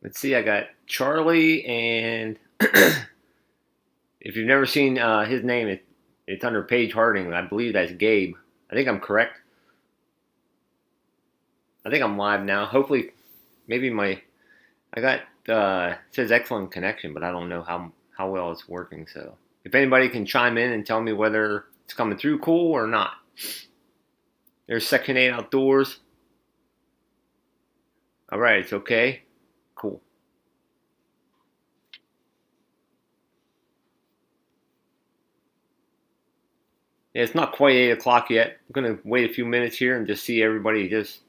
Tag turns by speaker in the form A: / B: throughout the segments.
A: Let's see, I got Charlie, and if you've never seen his name, it's under Paige Harding. I believe that's Gabe. I think I'm correct. I think I'm live now. Hopefully, maybe I got it says excellent connection, but I don't know how well it's working. So if anybody can chime in and tell me whether it's coming through cool or not. There's Section 8 Outdoors. All right, it's okay. Cool. Yeah, it's not quite 8 o'clock yet. I'm going to wait a few minutes here and just see everybody, just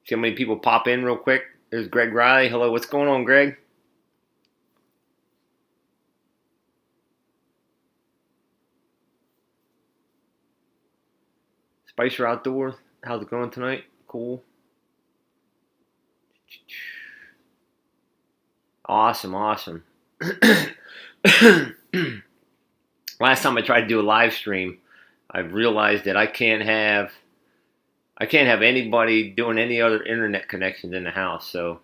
A: see how many people pop in real quick. There's Greg Riley. Hello, what's going on, Greg? Spicer Outdoors. How's it going tonight? Cool. Awesome, awesome. Last time I tried to do a live stream, I realized that I can't have anybody doing any other internet connections in the house, so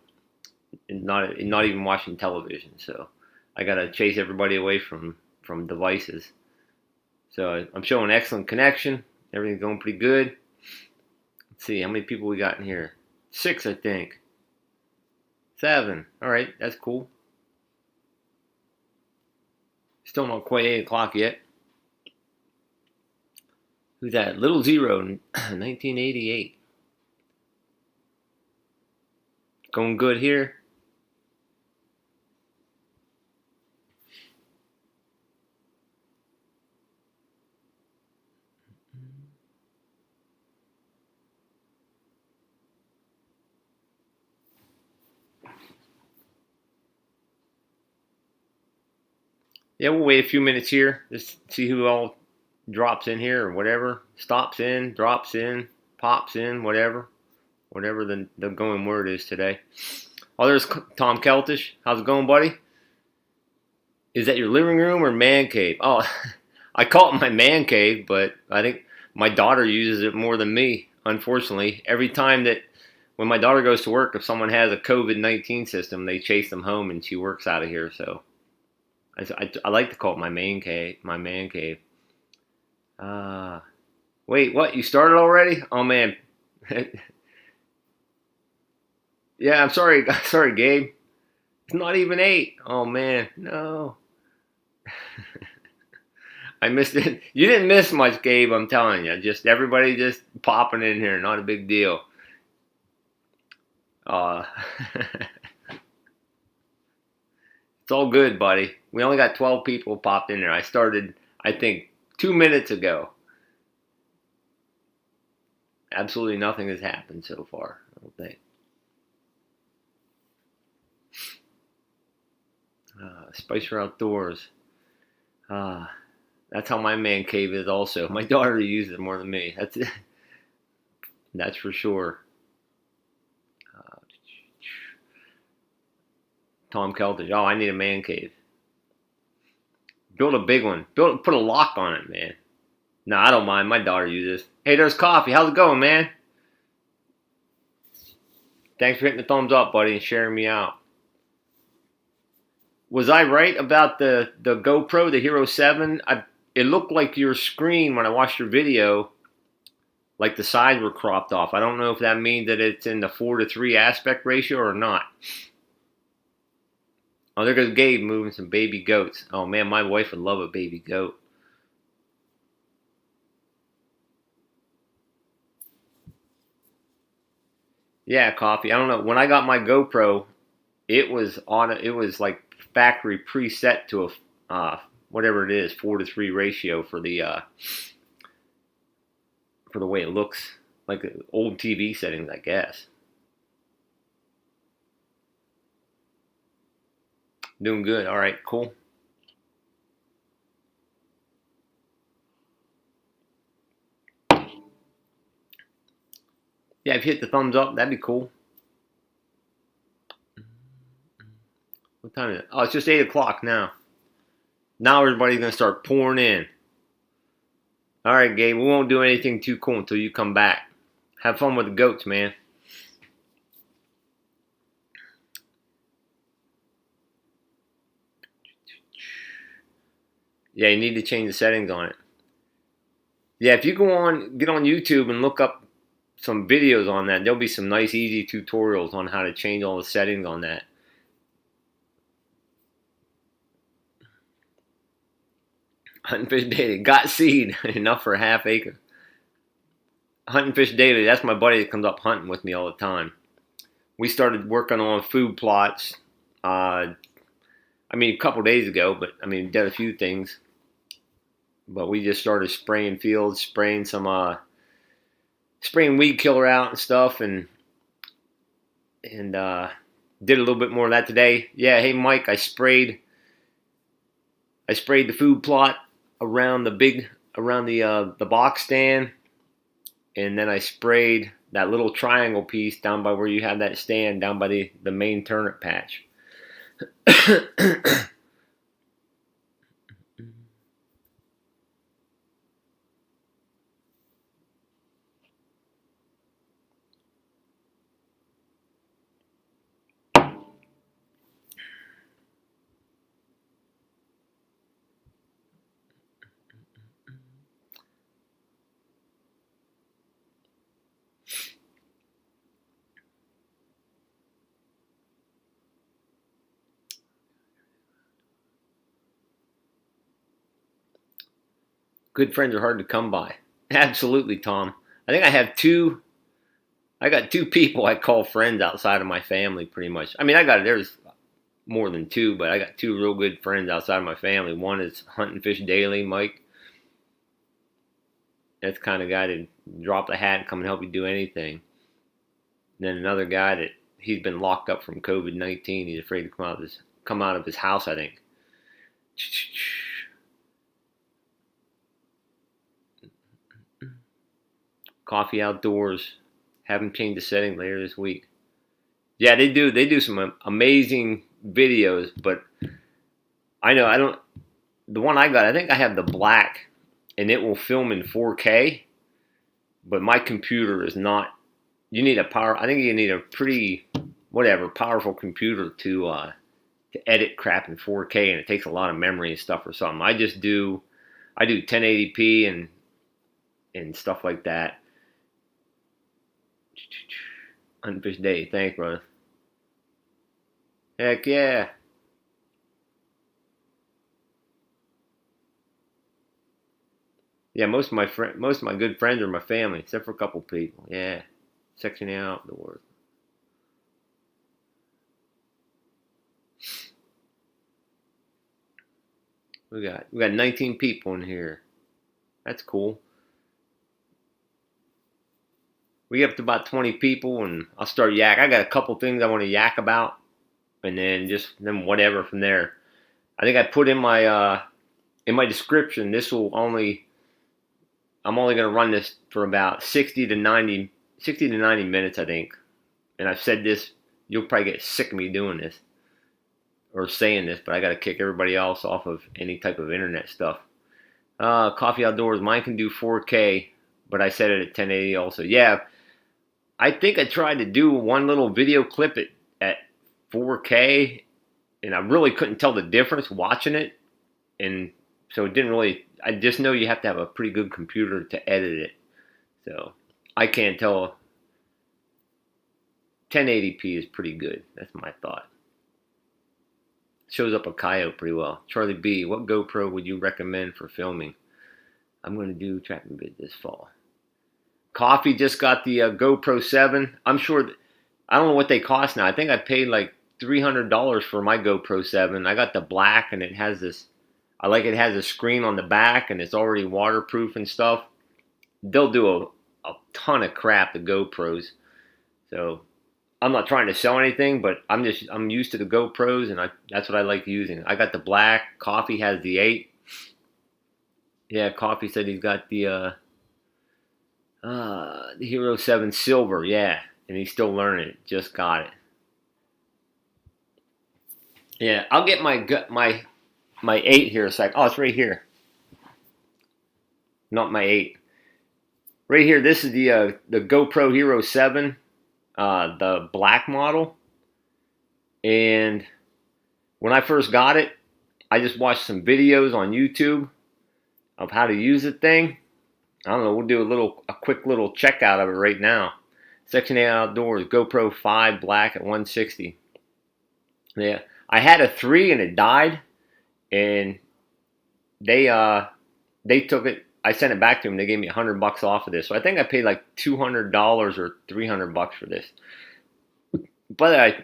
A: not even watching television. So I gotta chase everybody away from devices. So I'm showing excellent connection. Everything's going pretty good. Let's see how many people we got in here. 6, I think. 7. All right, that's cool. Still not quite 8 o'clock yet. Who's that? Little Zero, 1988. Going good here. Yeah, we'll wait a few minutes here. Just see who all drops in here or whatever. Stops in, drops in, pops in, whatever. Whatever the going word is today. Oh, there's Tom Keltish. How's it going, buddy? Is that your living room or man cave? Oh, I call it my man cave, but I think my daughter uses it more than me, unfortunately. Every time that when my daughter goes to work, if someone has a COVID-19 system, they chase them home and she works out of here. So I like to call it my man cave. My man cave. Uh, wait, what? You started already? Oh, man. Yeah, I'm sorry. Sorry, Gabe. It's not even 8. Oh, man. No. I missed it. You didn't miss much, Gabe. I'm telling you. Just everybody just popping in here. Not a big deal. Uh, it's all good, buddy. We only got 12 people popped in there. I started, I think, 2 minutes ago. Absolutely nothing has happened so far, I don't think. Spicer Outdoors. Uh, that's how my man cave is also. My daughter uses it more than me. That's for sure. Uh, Tom Keltish. Oh, I need a man cave. Build a big one. Put a lock on it, man. No, I don't mind. My daughter uses. Hey, there's Coffee. How's it going, man? Thanks for hitting the thumbs up, buddy, and sharing me out. Was I right about the GoPro, the Hero 7? It looked like your screen when I watched your video, like the sides were cropped off. I don't know if that means that it's in the 4:3 aspect ratio or not. Oh, there goes Gabe moving some baby goats. Oh man, my wife would love a baby goat. Yeah, Coffee. I don't know. When I got my GoPro, it was on. It was like factory preset to a whatever it is, 4:3 ratio for the way it looks, like old TV settings, I guess. Doing good. All right, cool. Yeah, if you hit the thumbs up, that'd be cool. What time is it? Oh, it's just 8 o'clock now. Now everybody's gonna start pouring in. All right, Gabe, we won't do anything too cool until you come back. Have fun with the goats, man. Yeah, you need to change the settings on it. Yeah, if you get on YouTube and look up some videos on that, there'll be some nice, easy tutorials on how to change all the settings on that. Hunting Fish Daily got seed enough for a half acre. Hunting Fish Daily, that's my buddy that comes up hunting with me all the time. We started working on food plots. A couple days ago, but did a few things. But we just started spraying fields, spraying weed killer out and stuff, and did a little bit more of that today. Yeah, hey Mike, I sprayed the food plot around the box stand, and then I sprayed that little triangle piece down by where you have that stand down by the main turnip patch. Good friends are hard to come by. Absolutely, Tom. I think I got two people I call friends outside of my family, pretty much. There's more than two, but I got two real good friends outside of my family. One is Hunting Fish Daily, Mike. That's the kind of guy to drop the hat and come and help you do anything. And then another guy that he's been locked up from COVID-19. He's afraid to come out of his house, I think. Coffee Outdoors. Have them change the setting later this week. Yeah, they do some amazing videos, but the one I got, I think I have the black, and it will film in 4K, but my computer is not. I think you need a pretty powerful computer to edit crap in 4K, and it takes a lot of memory and stuff or something. I do 1080p and stuff like that. Unfish Day, thanks, brother. Heck yeah. Yeah, most of my good friends are my family, except for a couple people. Yeah, Section Outdoors. We got 19 people in here. That's cool. We get up to about 20 people, and I'll start yak. I got a couple things I want to yak about, and then whatever from there. I think I put in my description. I'm only going to run this for about 60 to 90 minutes, I think. And I've said this, you'll probably get sick of me doing this or saying this, but I got to kick everybody else off of any type of internet stuff. Coffee Outdoors, mine can do 4K, but I set it at 1080 also. Yeah, I think I tried to do one little video clip at 4K, and I really couldn't tell the difference watching it. And so it didn't really, I just know you have to have a pretty good computer to edit it. So I can't tell. 1080p is pretty good. That's my thought. Shows up a coyote pretty well. Charlie B, what GoPro would you recommend for filming? I'm going to do trapping vid this fall. Coffee just got the GoPro 7. I'm sure, I don't know what they cost now. I think I paid like $300 for my GoPro 7. I got the black, and it has this, it has a screen on the back, and it's already waterproof and stuff. They'll do a ton of crap, the GoPros. So I'm not trying to sell anything, but I'm used to the GoPros, and that's what I like using. I got the black. Coffee has the 8. Yeah, Coffee said he's got the Hero 7 Silver. Yeah, and he's still learning it. Just got it. Yeah, I'll get my 8 here a sec. Oh, it's right here. Not my 8. Right here. This is the GoPro Hero 7. The black model, and when I first got it, I just watched some videos on YouTube of how to use the thing. I don't know, we'll do a quick little checkout of it right now. Section 8 Outdoors, GoPro 5 Black at 160. Yeah, I had a 3 and it died, and they took it. I sent it back to them. They gave me $100 off of this, so I think I paid like $200 or $300 for this. But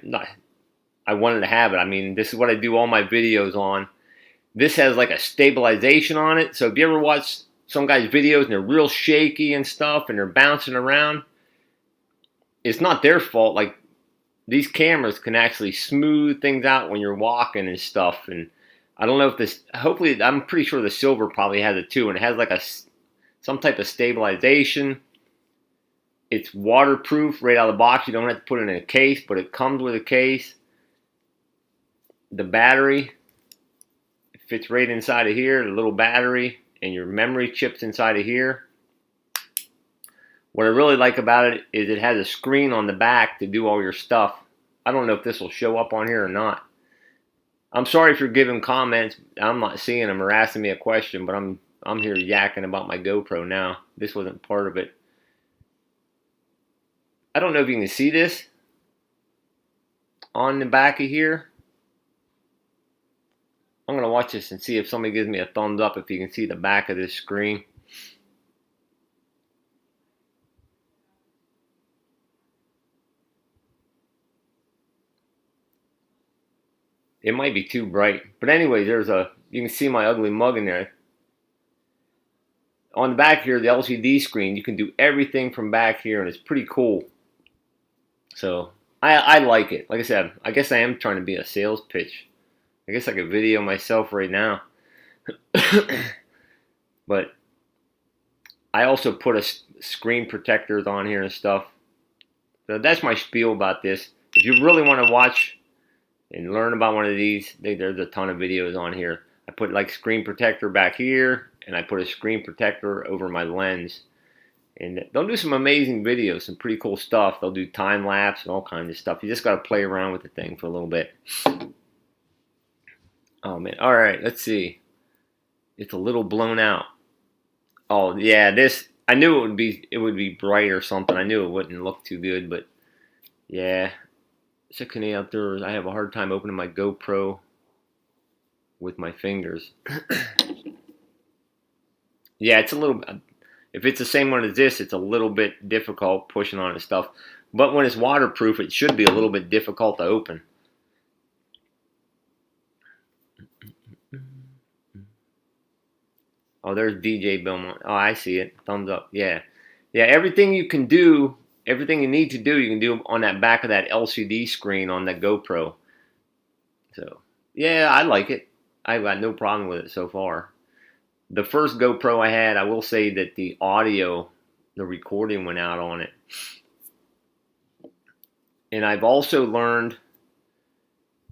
A: I wanted to have it. I mean, this is what I do all my videos on. This has like a stabilization on it. So if you ever watch some guys' videos and they're real shaky and stuff and they're bouncing around, it's not their fault. Like, these cameras can actually smooth things out when you're walking and stuff. And I don't know if this, hopefully, I'm pretty sure the silver probably has it too. And it has like some type of stabilization. It's waterproof right out of the box. You don't have to put it in a case, but it comes with a case. The battery fits right inside of here, the little battery, and your memory chips inside of here. What I really like about it is it has a screen on the back to do all your stuff. I don't know if this will show up on here or not. I'm sorry if you're giving comments. I'm not seeing them or asking me a question, but I'm here yakking about my GoPro now. This wasn't part of it. I don't know if you can see this on the back of here. I'm going to watch this and see if somebody gives me a thumbs up if you can see the back of this screen. It might be too bright. But anyway, you can see my ugly mug in there. On the back here, the LCD screen, you can do everything from back here, and it's pretty cool. So, I like it. Like I said, I guess I am trying to be a sales pitch. I guess I could video myself right now. But I also put a screen protectors on here and stuff. So that's my spiel about this. If you really want to watch and learn about one of these, there's a ton of videos on here. I put like screen protector back here, and I put a screen protector over my lens. And they'll do some amazing videos, some pretty cool stuff. They'll do time lapse and all kinds of stuff. You just got to play around with the thing for a little bit. Oh man, all right, let's see. It's a little blown out. Oh yeah, this, I knew it would be bright or something. I knew it wouldn't look too good, but yeah. Section 8 Outdoors, I have a hard time opening my GoPro with my fingers. Yeah, it's a little, if it's the same one as this, it's a little bit difficult pushing on and stuff. But when it's waterproof, it should be a little bit difficult to open. Oh, there's DJ Belmont. Oh, I see it. Thumbs up. Yeah. Yeah, everything you can do, everything you need to do, you can do on that back of that LCD screen on the GoPro. So, yeah, I like it. I've got no problem with it so far. The first GoPro I had, I will say that the audio, the recording went out on it. And I've also learned,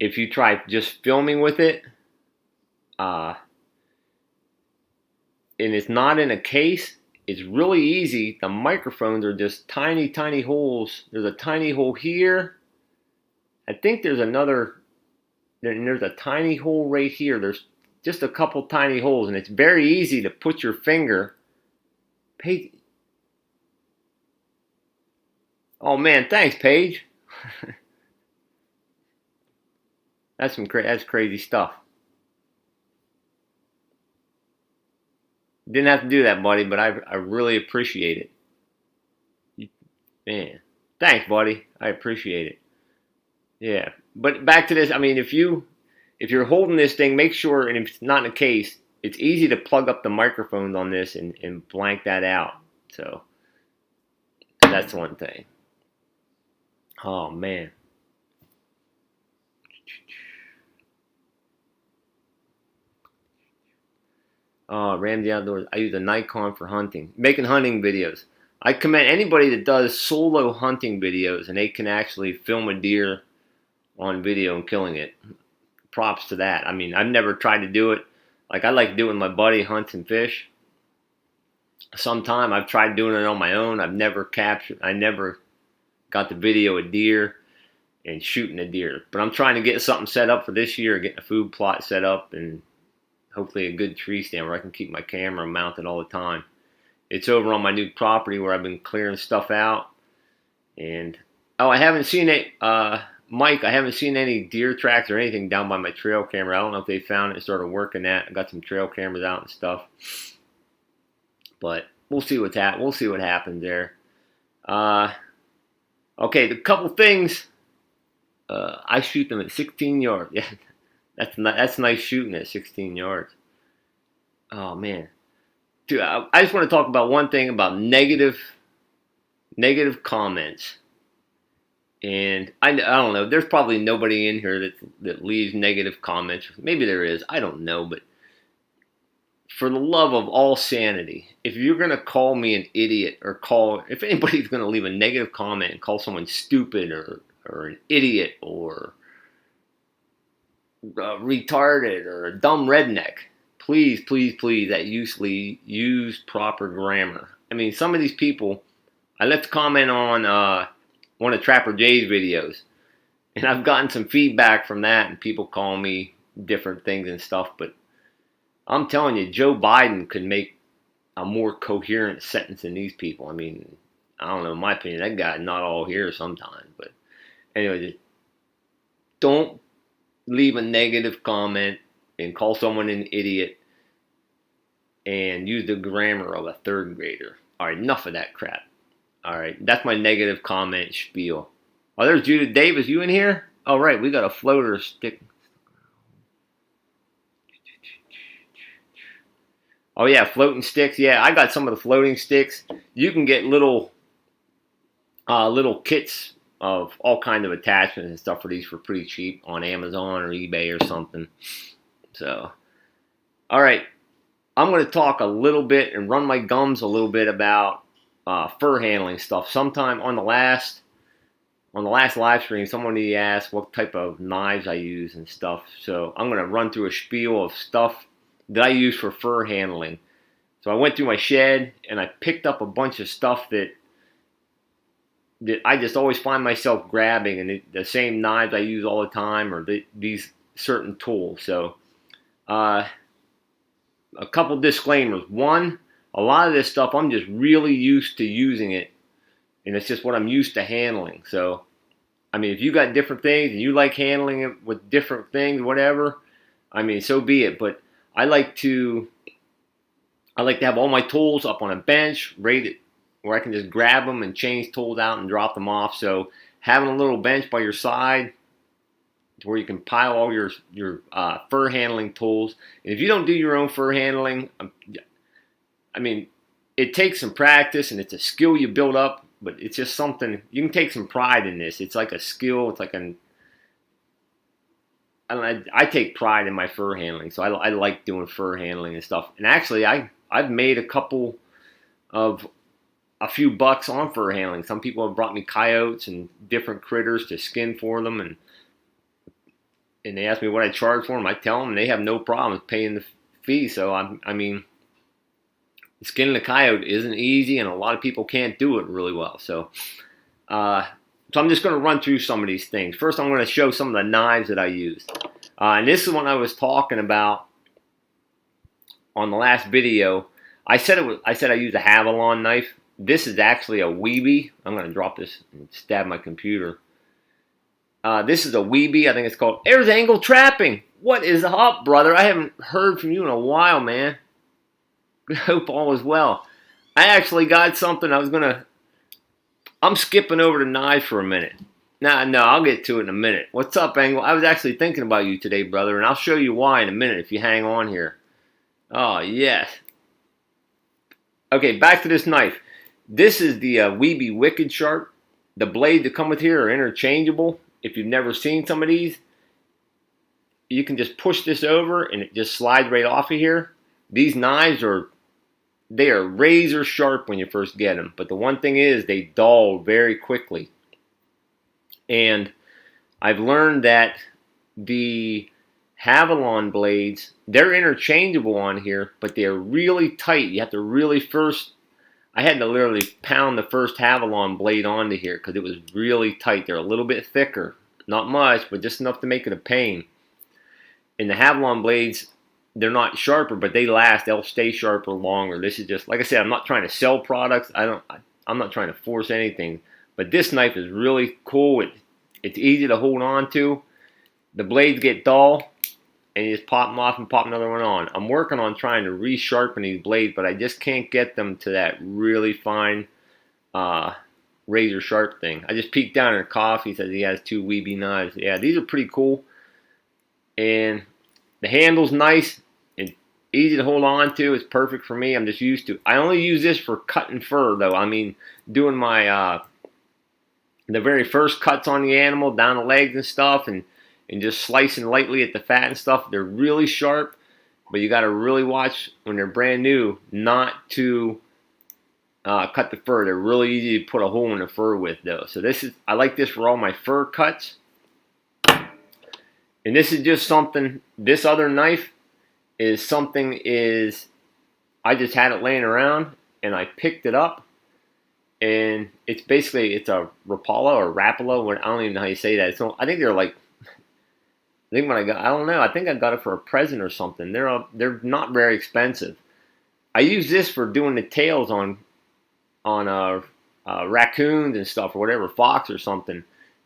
A: if you try just filming with it, and it's not in a case, it's really easy. The microphones are just tiny, tiny holes. There's a tiny hole here. I think there's there's a tiny hole right here. There's just a couple tiny holes, and it's very easy to put your finger. Oh man, thanks, Paige. That's crazy stuff. Didn't have to do that, buddy, but I really appreciate it. Man, thanks, buddy. I appreciate it. Yeah, but back to this. I mean, if you're holding this thing, make sure, and if it's not in a case, it's easy to plug up the microphones on this and blank that out. So that's one thing. Oh man. Ramsey Outdoors. I use a Nikon for hunting, making hunting videos. I commend anybody that does solo hunting videos and they can actually film a deer on video and killing it. Props to that. I mean, I've never tried to do it. Like, I like to do it with my buddy, hunts and fish. Sometime I've tried doing it on my own. I never got to video a deer. and shooting a deer. But I'm trying to get something set up for this year, getting a food plot set up, and hopefully a good tree stand where I can keep my camera mounted all the time. It's over on my new property where I've been clearing stuff out. And oh, I haven't seen it, Mike. I haven't seen any deer tracks or anything down by my trail camera. I don't know if they found it and started working that. I got some trail cameras out and stuff, but we'll see what's We'll see what happens there. Okay, the couple things. I shoot them at 16 yards. Yeah, that's nice shooting at 16 yards. Oh man, dude, I just want to talk about one thing about negative comments. And I don't know. There's probably nobody in here that leaves negative comments. Maybe there is. I don't know. But for the love of all sanity, if you're going to call me an idiot if anybody's going to leave a negative comment and call someone stupid or an idiot or retarded or a dumb redneck, please, please, please, use proper grammar. I mean, some of these people, I left a comment on one of Trapper Jay's videos, and I've gotten some feedback from that, and people call me different things and stuff, but I'm telling you, Joe Biden could make a more coherent sentence than these people. I mean, I don't know, in my opinion, that guy not all here sometimes, but anyway, just don't leave a negative comment and call someone an idiot and use the grammar of a third grader. All right, enough of that crap. All right, that's my negative comment spiel. Oh, there's Judith Davis. You in here? All right, we got a floater stick. Oh yeah, floating sticks. Yeah, I got some of the floating sticks. You can get little kits of all kinds of attachments and stuff for these for pretty cheap on Amazon or eBay or something. So, all right, I'm going to talk a little bit and run my gums a little bit about fur handling stuff. Sometime on the last live stream, somebody asked what type of knives I use and stuff. So I'm going to run through a spiel of stuff that I use for fur handling. So I went through my shed and I picked up a bunch of stuff that I just always find myself grabbing, and the same knives I use all the time, or these certain tools. So a couple disclaimers. One, a lot of this stuff I'm just really used to using it, and it's just what I'm used to handling. So, I mean, if you got different things and you like handling it with different things, whatever, I mean, so be it. But I like to have all my tools up on a bench, rated where I can just grab them and change tools out and drop them off. So having a little bench by your side to where you can pile all your fur handling tools. And if you don't do your own fur handling, I mean, it takes some practice and it's a skill you build up, but it's just something, you can take some pride in this. It's like a skill. It's like I take pride in my fur handling, so I like doing fur handling and stuff. And actually, I've made a few bucks on fur handling. Some people have brought me coyotes and different critters to skin for them, and they ask me what I charge for them. I tell them, and they have no problem paying the fee. So I mean, skinning a coyote isn't easy, and a lot of people can't do it really well. So I'm just going to run through some of these things. First, I'm going to show some of the knives that I used. And this is what I was talking about on the last video. I said I used a Havalon knife. This is actually a Weeby. I'm going to drop this and stab my computer. This is a Weeby. I think it's called Airs Angle Trapping. What is up, brother? I haven't heard from you in a while, man. Hope all is well. I actually got something. I'm skipping over to knives for a minute. No, I'll get to it in a minute. What's up, Angle? I was actually thinking about you today, brother, and I'll show you why in a minute if you hang on here. Oh, yes. Okay, back to this knife. This is the Weeby Wicked Sharp. The blades that come with here are interchangeable. If you've never seen some of these, you can just push this over and it just slides right off of here. These knives are razor sharp when you first get them, but the one thing is they dull very quickly. And I've learned that the Havalon blades, they're interchangeable on here, but they're really tight. You have to I had to literally pound the first Havalon blade onto here because it was really tight. They're a little bit thicker. Not much, but just enough to make it a pain. And the Havalon blades, they're not sharper, but they last. They'll stay sharper longer. This is just, like I said, I'm not trying to sell products. I'm not trying to force anything. But this knife is really cool. It's easy to hold on to. The blades get dull, and you just pop them off and pop another one on. I'm working on trying to resharpen these blades, but I just can't get them to that really fine razor sharp thing. I just peeked down in a coffee. He says he has 2 Weeby knives. Yeah, these are pretty cool. And the handle's nice and easy to hold on to. It's perfect for me. I'm just used to. I only use this for cutting fur, though. I mean, doing my the very first cuts on the animal, down the legs and stuff, and just slicing lightly at the fat and stuff. They're really sharp, but you got to really watch when they're brand new not to cut the fur. They're really easy to put a hole in the fur with, though. So I like this for all my fur cuts. And this is just something, this other knife is something I just had it laying around and I picked it up. And it's basically, it's a Rapala or Rapala. I don't even know how you say that. I think they're like, I don't know, I think I got it for a present or something. They're not very expensive. I use this for doing the tails on raccoons and stuff or whatever, fox or something.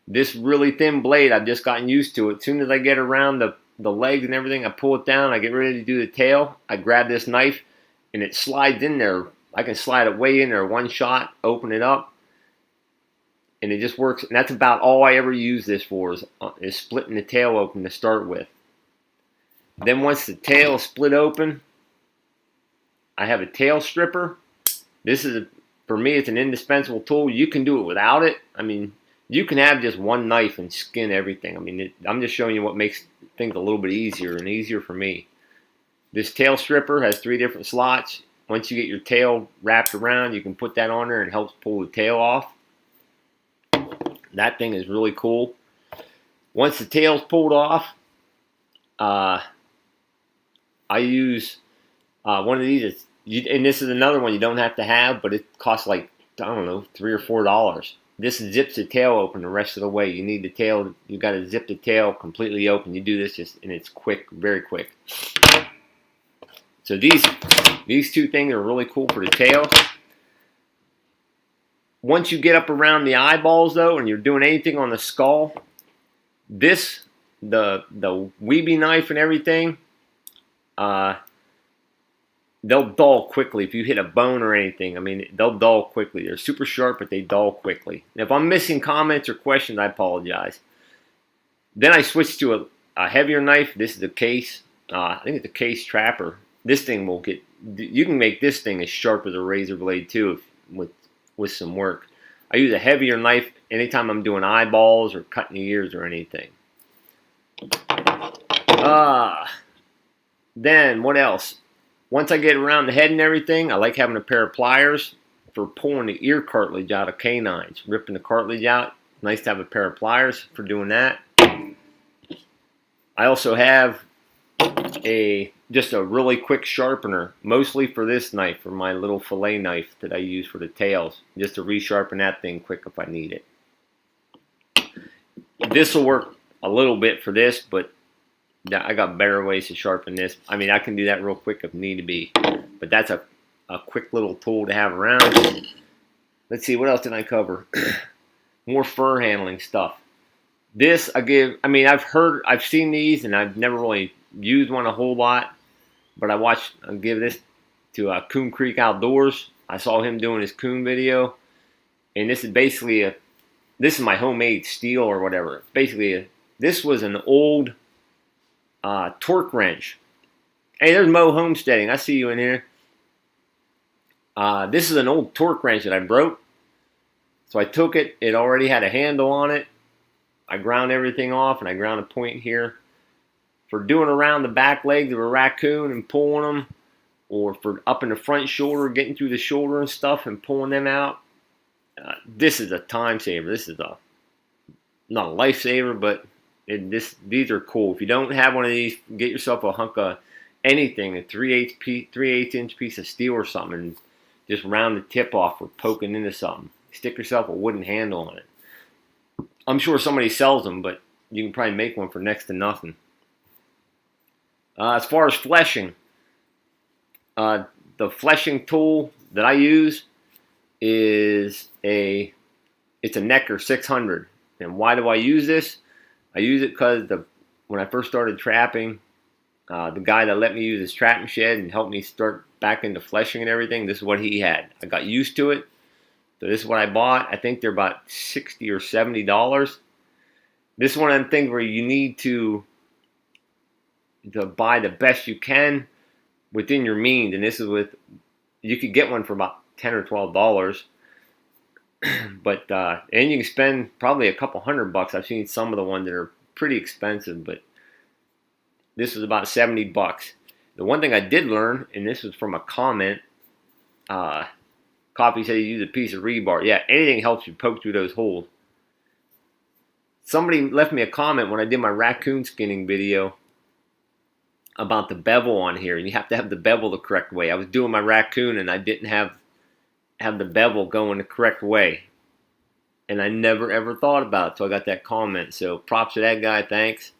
A: This really thin blade, I've just gotten used to it. As soon as I get around the legs and everything, I pull it down, I get ready to do the tail, I grab this knife, and it slides in there. I can slide it way in there, one shot, open it up, and it just works. And that's about all I ever use this for, is splitting the tail open to start with. Then once the tail is split open, I have a tail stripper. This is, for me, it's an indispensable tool. You can do it without it. I mean, you can have just one knife and skin everything. I mean, I'm just showing you what makes things a little bit easier and easier for me. This tail stripper has 3 different slots. Once you get your tail wrapped around, you can put that on there and it helps pull the tail off. That thing is really cool. Once the tail's pulled off, I use one of these. And this is another one you don't have to have, but it costs like, I don't know, $3 or $4. This zips the tail open the rest of the way. You need the tail, you got to zip the tail completely open. You do this and it's quick, very quick. So these 2 things are really cool for the tail. Once you get up around the eyeballs though, and you're doing anything on the skull, the Weeby knife and everything, they'll dull quickly if you hit a bone or anything. I mean, they'll dull quickly. They're super sharp, but they dull quickly. And if I'm missing comments or questions, I apologize. Then I switched to a heavier knife. This is a case. I think it's a case trapper. This thing will get, you can make this thing as sharp as a razor blade too with some work. I use a heavier knife anytime I'm doing eyeballs or cutting the ears or anything. Then what else? Once I get around the head and everything, I like having a pair of pliers for pulling the ear cartilage out of canines, ripping the cartilage out. Nice to have a pair of pliers for doing that. I also have just a really quick sharpener, mostly for this knife, for my little fillet knife that I use for the tails, just to resharpen that thing quick if I need it. This will work a little bit for this, but I got better ways to sharpen this. I mean, I can do that real quick if need to be, but that's a quick little tool to have around. Let's see, what else did I cover? More fur handling stuff. This I've seen these and I've never really used one a whole lot, but I give this to Coon Creek Outdoors. I saw him doing his coon video, and this is basically this is my homemade steel or whatever. Basically, this was an old torque wrench. Hey, there's Mo Homesteading. I see you in here. This is an old torque wrench that I broke. So I took it. It already had a handle on it. I ground everything off, and I ground a point here for doing around the back legs of a raccoon and pulling them, or for up in the front shoulder, getting through the shoulder and stuff and pulling them out. This is a time saver. This is not a lifesaver, but these are cool. If you don't have one of these, get yourself a hunk of anything, a 3/8 inch piece of steel or something, and just round the tip off for poking into something. Stick yourself a wooden handle on it. I'm sure somebody sells them, but you can probably make one for next to nothing. As far as fleshing, the fleshing tool that I use is it's a Necker 600. And why do I use this? I use it because when I first started trapping, the guy that let me use his trapping shed and helped me start back into fleshing and everything, this is what he had. I got used to it. So this is what I bought. I think they're about $60 or $70. This is one of the things where you need to buy the best you can within your means. And this is you could get one for about $10 or $12. But and you can spend probably a couple $100. I've seen some of the ones that are pretty expensive, but this was about $70. The one thing I did learn, and this was from a comment, Coffee said you use a piece of rebar. Yeah, anything helps you poke through those holes. Somebody left me a comment when I did my raccoon skinning video about the bevel on here, and you have to have the bevel the correct way. I was doing my raccoon and I didn't have the bevel going the correct way, and I never ever thought about it, so I got that comment. So props to that guy, thanks.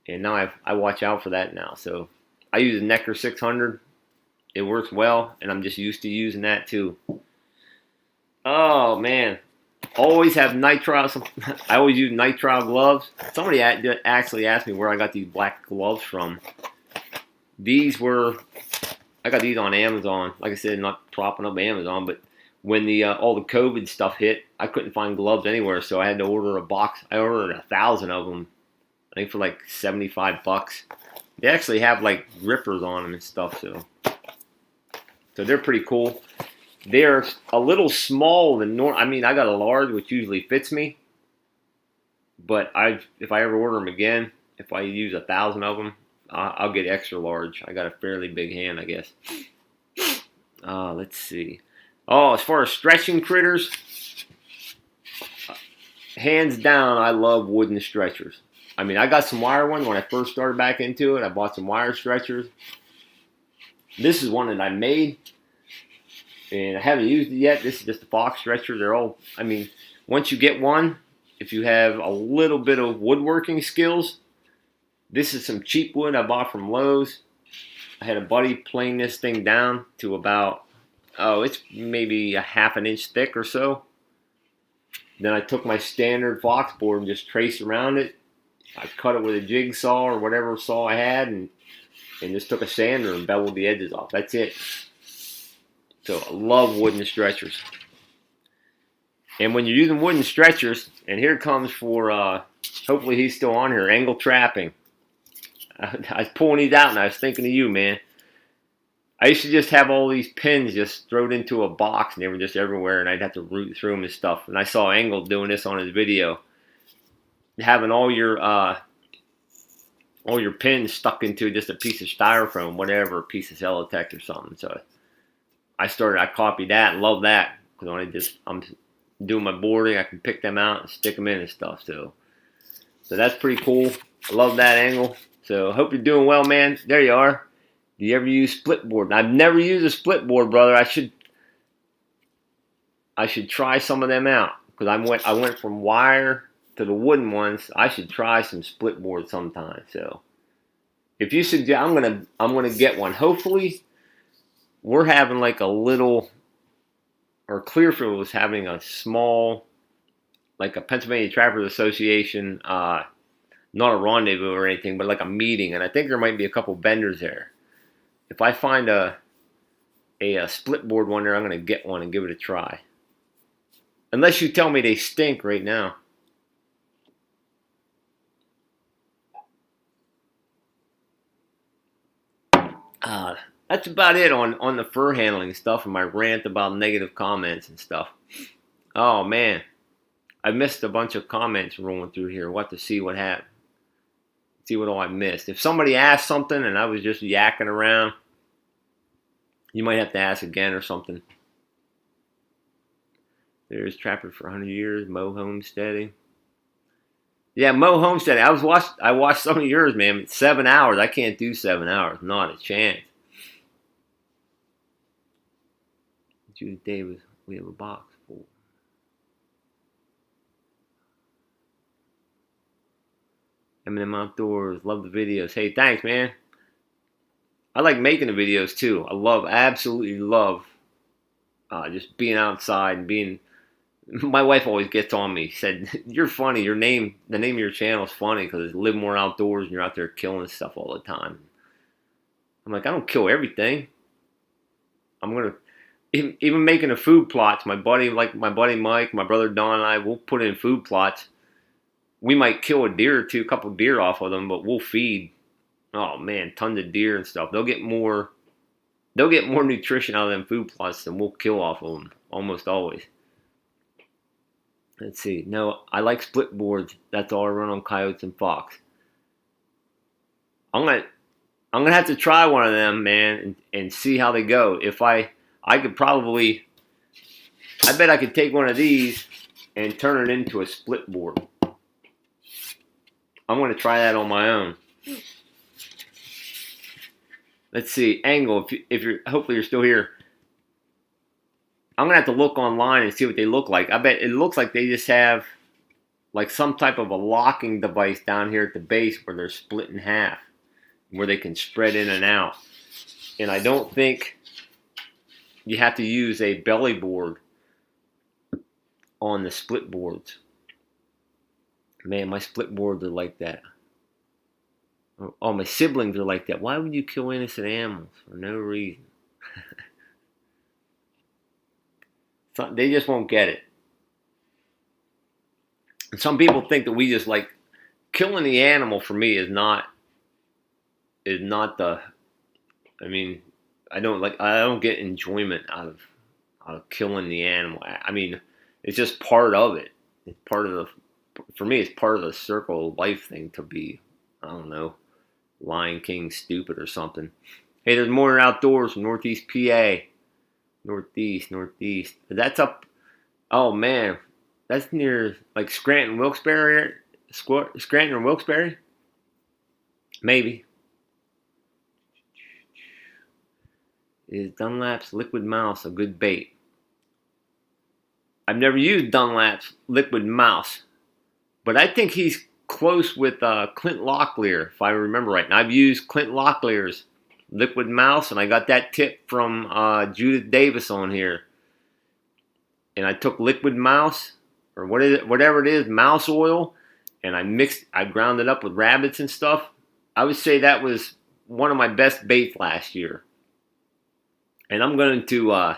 A: And now I watch out for that now. So I use a Necker 600. It works well, and I'm just used to using that too. Oh man, always have nitrile. I always use nitrile gloves. Somebody actually asked me where I got these black gloves from. I got these on Amazon. Like I said, not propping up Amazon, but when all the COVID stuff hit, I couldn't find gloves anywhere, so I had to order a box. I ordered 1,000 of them, I think for like $75. They actually have like grippers on them and stuff, so they're pretty cool. They're a little small than normal. I mean, I got a large, which usually fits me, but if I ever order them again, if I use 1,000 of them, I'll get extra large. I got a fairly big hand, I guess. Let's see. Oh, as far as stretching critters, hands down, I love wooden stretchers. I mean, I got some wire ones when I first started back into it. I bought some wire stretchers. This is one that I made, and I haven't used it yet. This is just a box stretcher. They're all, I mean, once you get one, if you have a little bit of woodworking skills, this is some cheap wood I bought from Lowe's. I had a buddy plane this thing down to about, it's maybe a half an inch thick or so. Then I took my standard Fox board and just traced around it. I cut it with a jigsaw or whatever saw I had, and just took a sander and beveled the edges off. That's it. So I love wooden stretchers. And when you're using wooden stretchers, and here it comes for, hopefully he's still on here, angle trapping. I was pulling these out and I was thinking of you, man. I used to just have all these pins just thrown into a box and they were just everywhere, and I'd have to root through them and stuff. And I saw Angle doing this on his video, having all your pins stuck into just a piece of styrofoam, whatever, a piece of Celotex or something. So I copied that and love that, because when I'm doing my boarding, I can pick them out and stick them in and stuff. So that's pretty cool. I love that Angle. So hope you're doing well, man. There you are. Do you ever use split board? I've never used a split board, brother. I should try some of them out, because I went from wire to the wooden ones. I should try some split board sometime. So if you suggest, I'm gonna get one. Hopefully, we're having like a little, or Clearfield was having a small, like a Pennsylvania Trappers Association, not a rendezvous or anything, but like a meeting, and I think there might be a couple vendors there. If I find a split board one there, I'm going to get one and give it a try. Unless you tell me they stink right now. That's about it on the fur handling stuff and my rant about negative comments and stuff. Oh, man. I missed a bunch of comments rolling through here. What to see what happened. See what all I missed. If somebody asked something and I was just yakking around, you might have to ask again or something. There's Trapper for 100 years, Mo Homesteading. Yeah, Mo Homesteading. I watched some of yours, man. It's 7 hours. I can't do 7 hours. Not a chance. Judith Davis, we have a box full. M&M Outdoors, love the videos. Hey, thanks, man. I like making the videos too. Absolutely love just being outside and being. My wife always gets on me. Said, "You're funny. The name of your channel is funny because you live more outdoors and you're out there killing stuff all the time." I'm like, I don't kill everything. I'm gonna even making the food plots. My buddy Mike, my brother Don, and I will put in food plots. We might kill a deer or two, a couple deer off of them, but we'll feed. Oh man, tons of deer and stuff. They'll get more nutrition out of them food plots than we'll kill off of them almost always. Let's see. No, I like split boards. That's all I run on coyotes and fox. I'm gonna have to try one of them, man, and see how they go. If I could probably, I bet I could take one of these and turn it into a split board. I'm gonna try that on my own. Let's see, angle. If you're hopefully you're still here. I'm gonna have to look online and see what they look like. I bet it looks like they just have like some type of a locking device down here at the base where they're split in half, where they can spread in and out. And I don't think you have to use a belly board on the split boards. Man, my split boards are like that. Oh, my siblings are like that. Why would you kill innocent animals for no reason? They just won't get it. And some people think that we just like killing the animal. For me, is not the. I mean, I don't get enjoyment out of killing the animal. I mean, it's just part of it. It's part of the. For me, it's part of the circle of life thing to be. I don't know, Lion King stupid or something. Hey, there's more outdoors from Northeast PA. Northeast. That's up. Oh man, that's near like Scranton, Wilkes-Barre. Scranton or Wilkes-Barre? Maybe. Is Dunlap's Liquid Mouse a good bait? I've never used Dunlap's Liquid Mouse, but I think he's close with Clint Locklear, if I remember right. And I've used Clint Locklear's Liquid Mouse, and I got that tip from Judith Davis on here. And I took Liquid Mouse, or whatever it is, mouse oil, and I ground it up with rabbits and stuff. I would say that was one of my best baits last year. And I'm going to,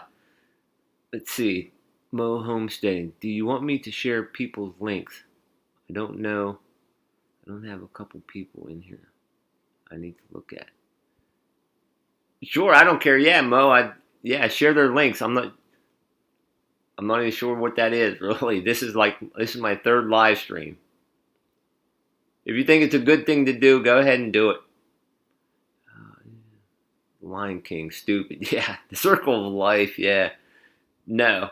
A: let's see, Mo Homesteading. Do you want me to share people's links? I don't know. I don't have a couple people in here I need to look at. Sure, I don't care. Yeah, Mo. Share their links. I'm not even sure what that is, really. This is my third live stream. If you think it's a good thing to do, go ahead and do it. Lion King, stupid. Yeah, the circle of life. Yeah, no.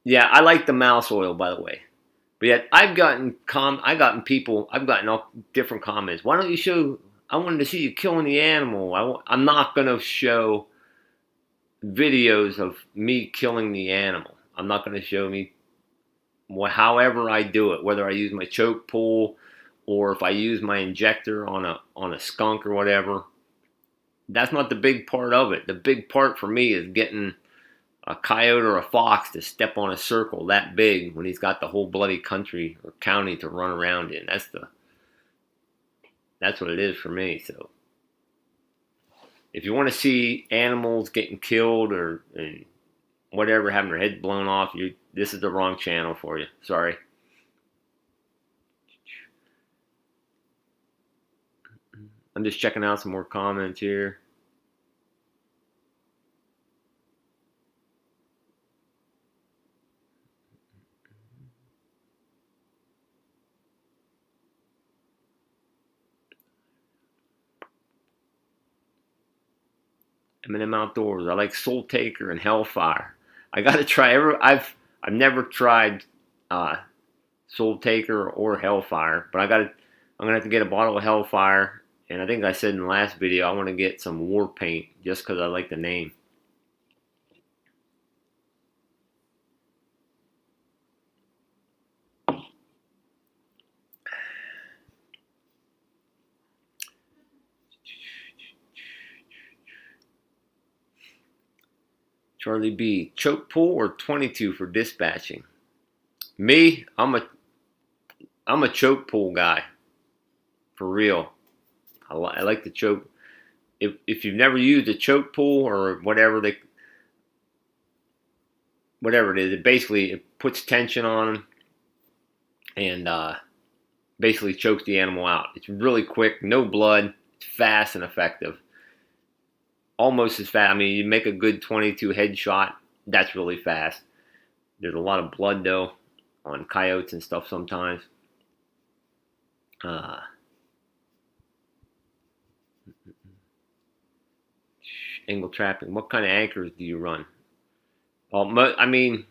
A: Yeah, I like the mouse oil, by the way. But yet, I've gotten all different comments. Why don't you show? I wanted to see you killing the animal. I'm not gonna show videos of me killing the animal. I'm not gonna show me however I do it, whether I use my choke pull or if I use my injector on a skunk or whatever. That's not the big part of it. The big part for me is getting a coyote or a fox to step on a circle that big when he's got the whole bloody country or county to run around in. That's what it is for me. So if you want to see animals getting killed or whatever, having their heads blown off, this is the wrong channel for you. Sorry. I'm just checking out some more comments here. M&M Outdoors. I like Soul Taker and Hellfire. I got to try. I've never tried Soul Taker or Hellfire, but I'm gonna have to get a bottle of Hellfire. And I think I said in the last video I want to get some war paint just because I like the name. Charlie B. Choke pull or 22 for dispatching? Me, I'm a choke pull guy, for real. I like the choke. If you've never used a choke pull or whatever it is, it puts tension on them and basically chokes the animal out. It's really quick, no blood, it's fast and effective. Almost as fast. I mean, you make a good 22 headshot, that's really fast. There's a lot of blood though on coyotes and stuff sometimes. Angle trapping. What kind of anchors do you run? Well, I mean,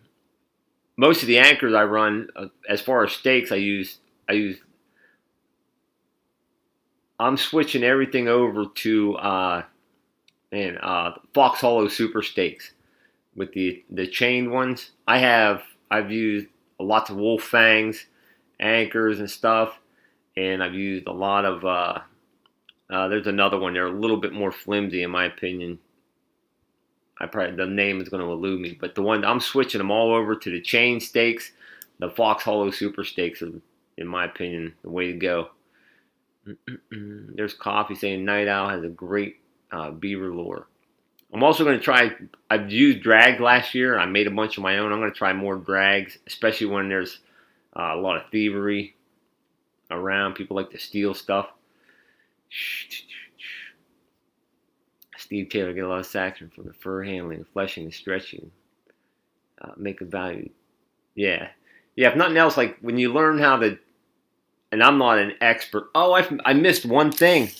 A: most of the anchors I run, as far as stakes, I'm switching everything over to Fox Hollow Super Stakes with the chained ones. I've used lots of wolf fangs, anchors and stuff, and I've used a lot of there's another one. They're a little bit more flimsy in my opinion. The name is going to elude me, but the one I'm switching them all over to the chain stakes. The Fox Hollow Super Stakes are, in my opinion, the way to go. There's Coffee saying Night Owl has a great beaver lure. I'm also going to try. I've used drags last year. I made a bunch of my own. I'm going to try more drags, especially when there's a lot of thievery around. People like to steal stuff. Steve Taylor get a lot of satisfaction from the fur handling, fleshing, and stretching. Make a value. Yeah. If nothing else, like when you learn how to, and I'm not an expert. Oh, I missed one thing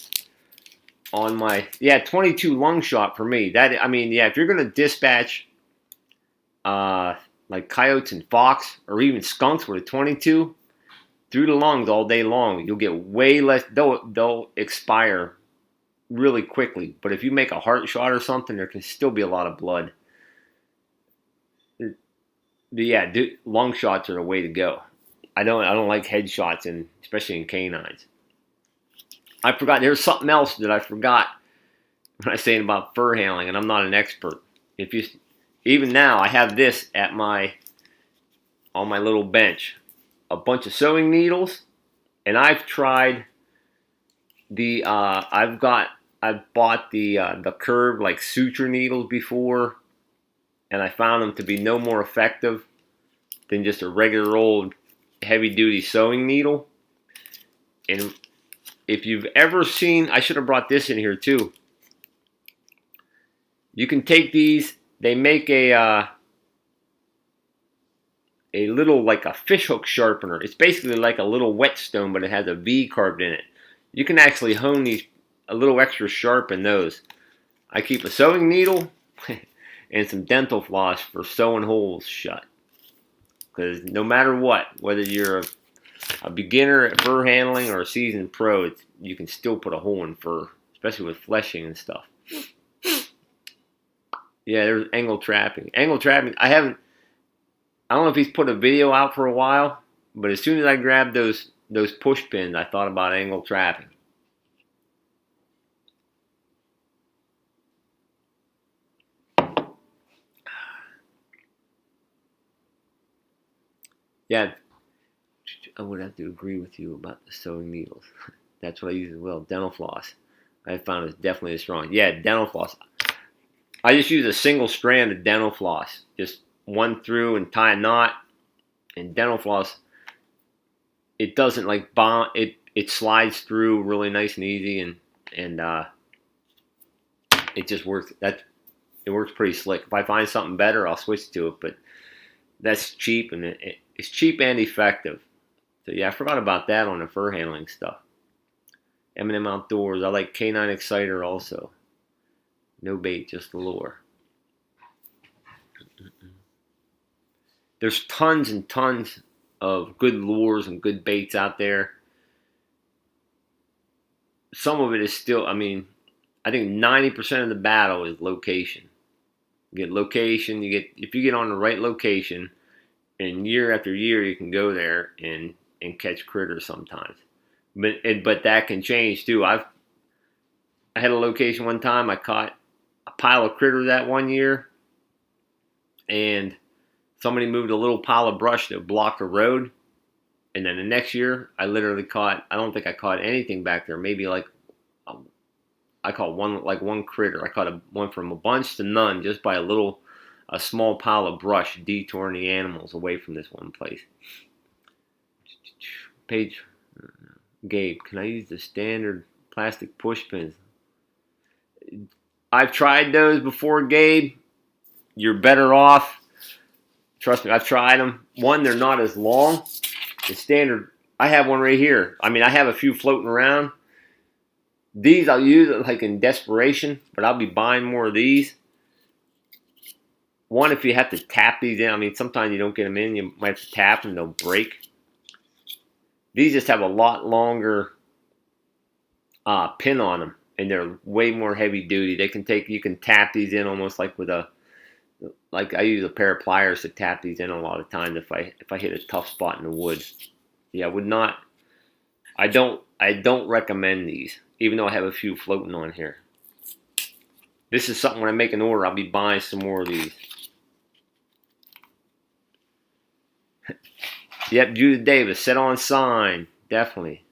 A: on my 22 lung shot for me. If you're gonna dispatch like coyotes and fox or even skunks with a 22 through the lungs all day long, you'll get way less. They'll expire really quickly. But if you make a heart shot or something, there can still be a lot of blood. Lung shots are the way to go. I don't like head shots, and especially in canines. I forgot. There's something else that I forgot when I was saying about fur handling, and I'm not an expert. Even now, I have this on my little bench, a bunch of sewing needles, and I've tried I've bought the curved like suture needles before, and I found them to be no more effective than just a regular old heavy-duty sewing needle. And if you've ever seen, I should have brought this in here too. You can take these. They make a little like a fishhook sharpener. It's basically like a little whetstone, but it has a V carved in it. You can actually hone these a little extra sharp in those. I keep a sewing needle and some dental floss for sewing holes shut. Because no matter what, whether you're a beginner at fur handling or a seasoned pro, you can still put a hole in fur, especially with fleshing and stuff. Yeah, there's angle trapping. Angle trapping, I don't know if he's put a video out for a while, but as soon as I grabbed those push pins, I thought about angle trapping. Yeah, I would have to agree with you about the sewing needles. That's what I use as well. Dental floss, I found is definitely strong. Yeah, dental floss. I just use a single strand of dental floss, just one through and tie a knot. And dental floss, it doesn't like bond. It slides through really nice and easy, and it just works. It works pretty slick. If I find something better, I'll switch to it. But that's cheap, and it's cheap and effective. So yeah, I forgot about that on the fur handling stuff. M&M Outdoors. I like Canine Exciter also. No bait, just the lure. There's tons and tons of good lures and good baits out there. Some of it is still, I think 90% of the battle is location. You get location, if you get on the right location, and year after year you can go there and catch critters sometimes. But that can change too. I had a location one time, I caught a pile of critters that one year, and somebody moved a little pile of brush that blocked the road. And then the next year, I literally caught, I don't think I caught anything back there. Maybe like, I caught one critter. I caught one from a bunch to none just by a small pile of brush detouring the animals away from this one place. Page, Gabe, can I use the standard plastic push pins? I've tried those before, Gabe. You're better off. Trust me, I've tried them. One, they're not as long. The standard, I have one right here. I mean, I have a few floating around. These I'll use like in desperation, but I'll be buying more of these. One, if you have to tap these in, I mean, sometimes you don't get them in. You might have to tap them, they'll break. These just have a lot longer pin on them, and they're way more heavy duty. You can tap these in almost like I use a pair of pliers to tap these in a lot of times if I hit a tough spot in the wood. Yeah, I don't recommend these, even though I have a few floating on here. This is something when I make an order, I'll be buying some more of these. Yep, Judith Davis, set on sign, definitely.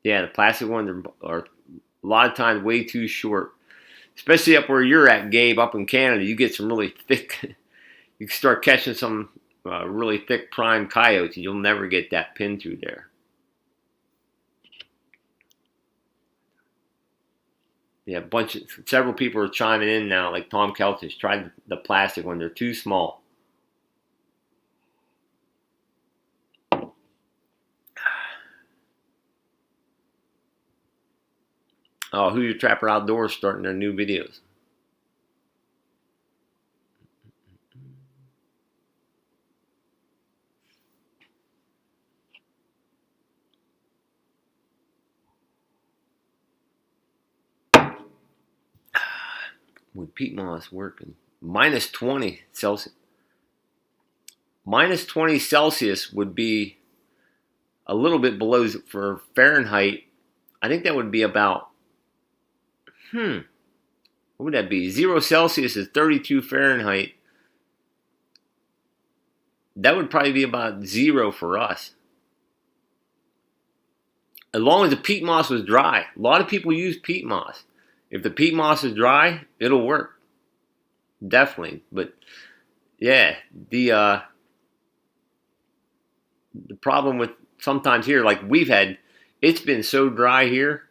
A: Yeah, the plastic ones are a lot of times way too short. Especially up where you're at, Gabe, up in Canada, you get some really thick, you can start catching some really thick prime coyotes, and you'll never get that pin through there. Yeah, several people are chiming in now, like Tom Keltis, tried the plastic one, they're too small. Oh, Who Your Trapper Outdoors starting their new videos. Would peat moss working? Minus 20 Celsius. Minus 20 Celsius would be a little bit below for Fahrenheit. I think that would be about, what would that be? 0 Celsius is 32 Fahrenheit. That would probably be about 0 for us. As long as the peat moss was dry. A lot of people use peat moss. If the peat moss is dry, it'll work. Definitely. But yeah, the problem with sometimes here, like it's been so dry here.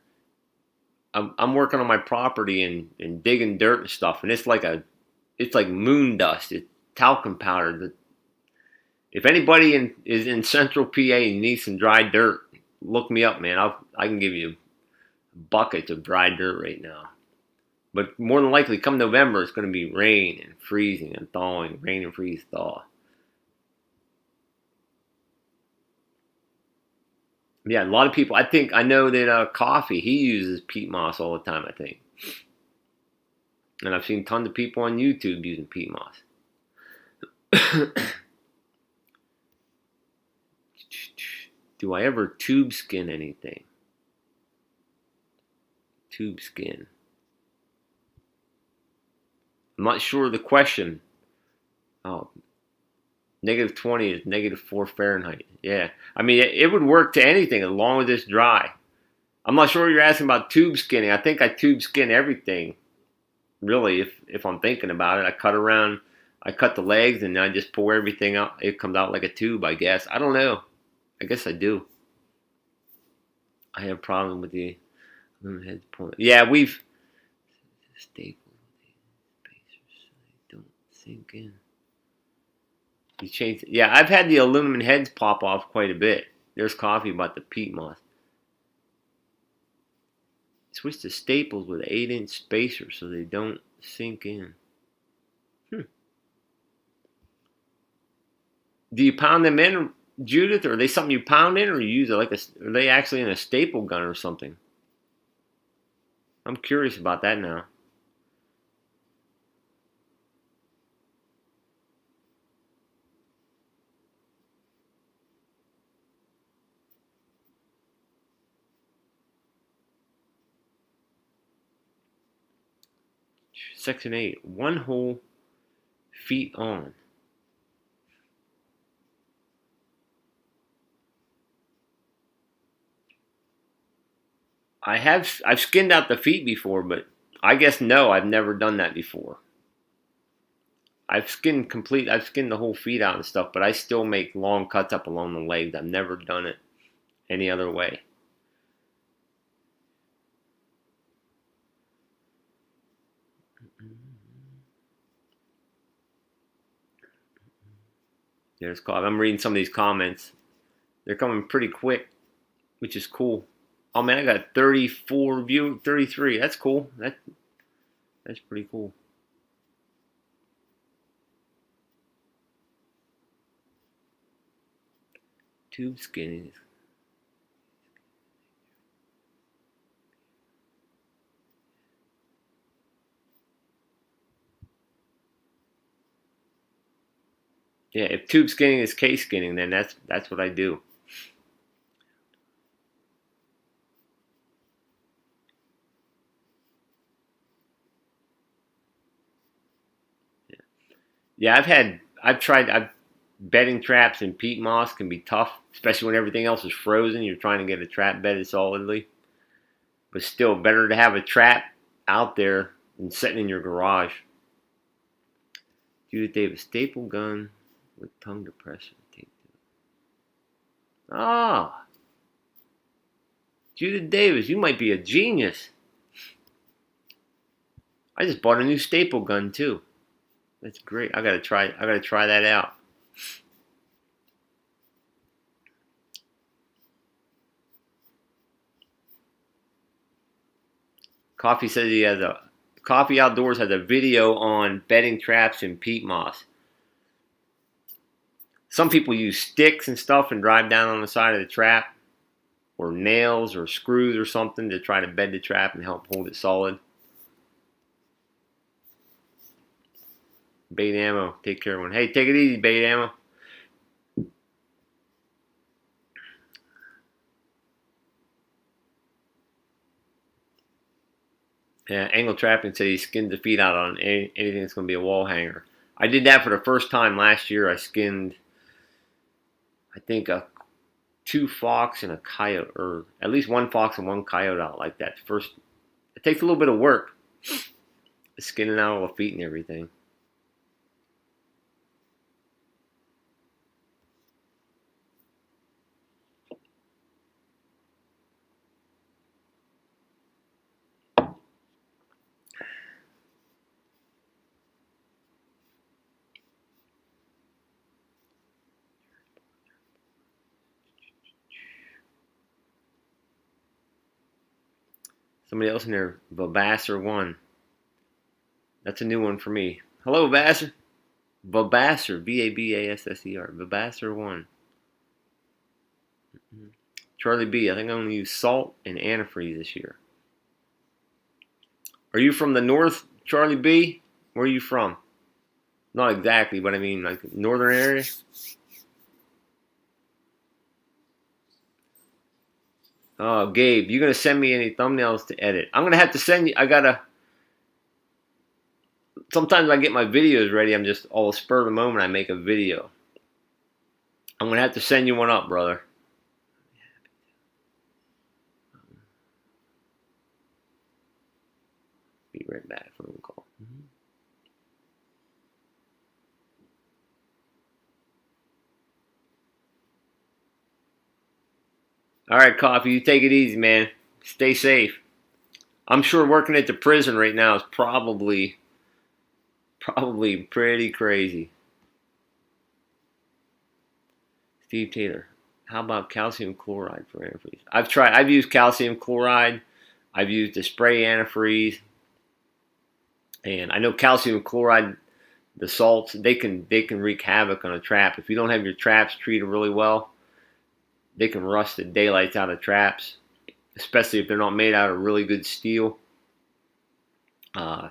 A: I'm working on my property and digging dirt and stuff, and it's like moon dust. It's talcum powder. If anybody is in Central PA and needs some dry dirt, look me up, man. I can give you buckets of dry dirt right now. But more than likely, come November, it's going to be rain and freezing and thawing. Rain and freeze, thaw. Yeah, a lot of people. I know that Coffee, he uses peat moss all the time, I think. And I've seen tons of people on YouTube using peat moss. Do I ever tube skin anything? Tube skin. I'm not sure of the question. Oh, negative 20 is negative 4 Fahrenheit. Yeah. I mean, it would work to anything as long as it's dry. I'm not sure you're asking about tube skinning. I think I tube skin everything. Really, if I'm thinking about it. I cut the legs and I just pour everything out. It comes out like a tube, I guess. I don't know. I guess I do. I have a problem with the head point. Yeah, we've staples. Don't sink in. You changed it. Yeah, I've had the aluminum heads pop off quite a bit. There's Coffee about the peat moss. Switch to staples with 8-inch spacers so they don't sink in. Do you pound them in, Judith, or are they something you pound in, or you use it are they actually in a staple gun or something? I'm curious about that now. Section 8. One hole, feet on. I've skinned out the feet before, but I guess no, I've never done that before. I've skinned the whole feet out and stuff, but I still make long cuts up along the legs. I've never done it any other way. There's I'm reading some of these comments. They're coming pretty quick, which is cool. Oh man, I got 34 view, 33. That's cool. That's pretty cool. Tube skinning. Yeah, if tube skinning is case skinning, then that's what I do. Yeah, bedding traps in peat moss can be tough, especially when everything else is frozen. You're trying to get a trap bedded solidly. But still, better to have a trap out there than sitting in your garage. Judith Davis, staple gun with tongue depressor. Ah, Judith Davis, you might be a genius. I just bought a new staple gun too. That's great. I gotta try that out. Coffee Outdoors has a video on bedding traps and peat moss. Some people use sticks and stuff and drive down on the side of the trap, or nails or screws or something to try to bed the trap and help hold it solid. Bait ammo, take care of one. Hey, take it easy, bait ammo. Yeah, angle trapping said he skinned the feet out on anything that's going to be a wall hanger. I did that for the first time last year. I skinned, I think, two fox and a coyote, or at least one fox and one coyote out like that. First, it takes a little bit of work, skinning out all the feet and everything. Somebody else in there, Babasser1. That's a new one for me. Hello, Babasser. Babasser, Babasser, Babasser1. Charlie B, I think I'm going to use salt and antifreeze this year. Are you from the north, Charlie B? Where are you from? Not exactly, but I mean like northern area. Oh, Gabe, you gonna send me any thumbnails to edit? I'm gonna have to send you. Sometimes I get my videos ready. I'm just all spur of the moment. I make a video. I'm gonna have to send you one up, brother. Be right back. Phone call. All right, Coffee, you take it easy, man. Stay safe. I'm sure working at the prison right now is probably pretty crazy. Steve Taylor, how about calcium chloride for antifreeze? I've used calcium chloride. I've used the spray antifreeze. And I know calcium chloride, the salts, they can wreak havoc on a trap. If you don't have your traps treated really well, they can rust the daylights out of traps, especially if they're not made out of really good steel. I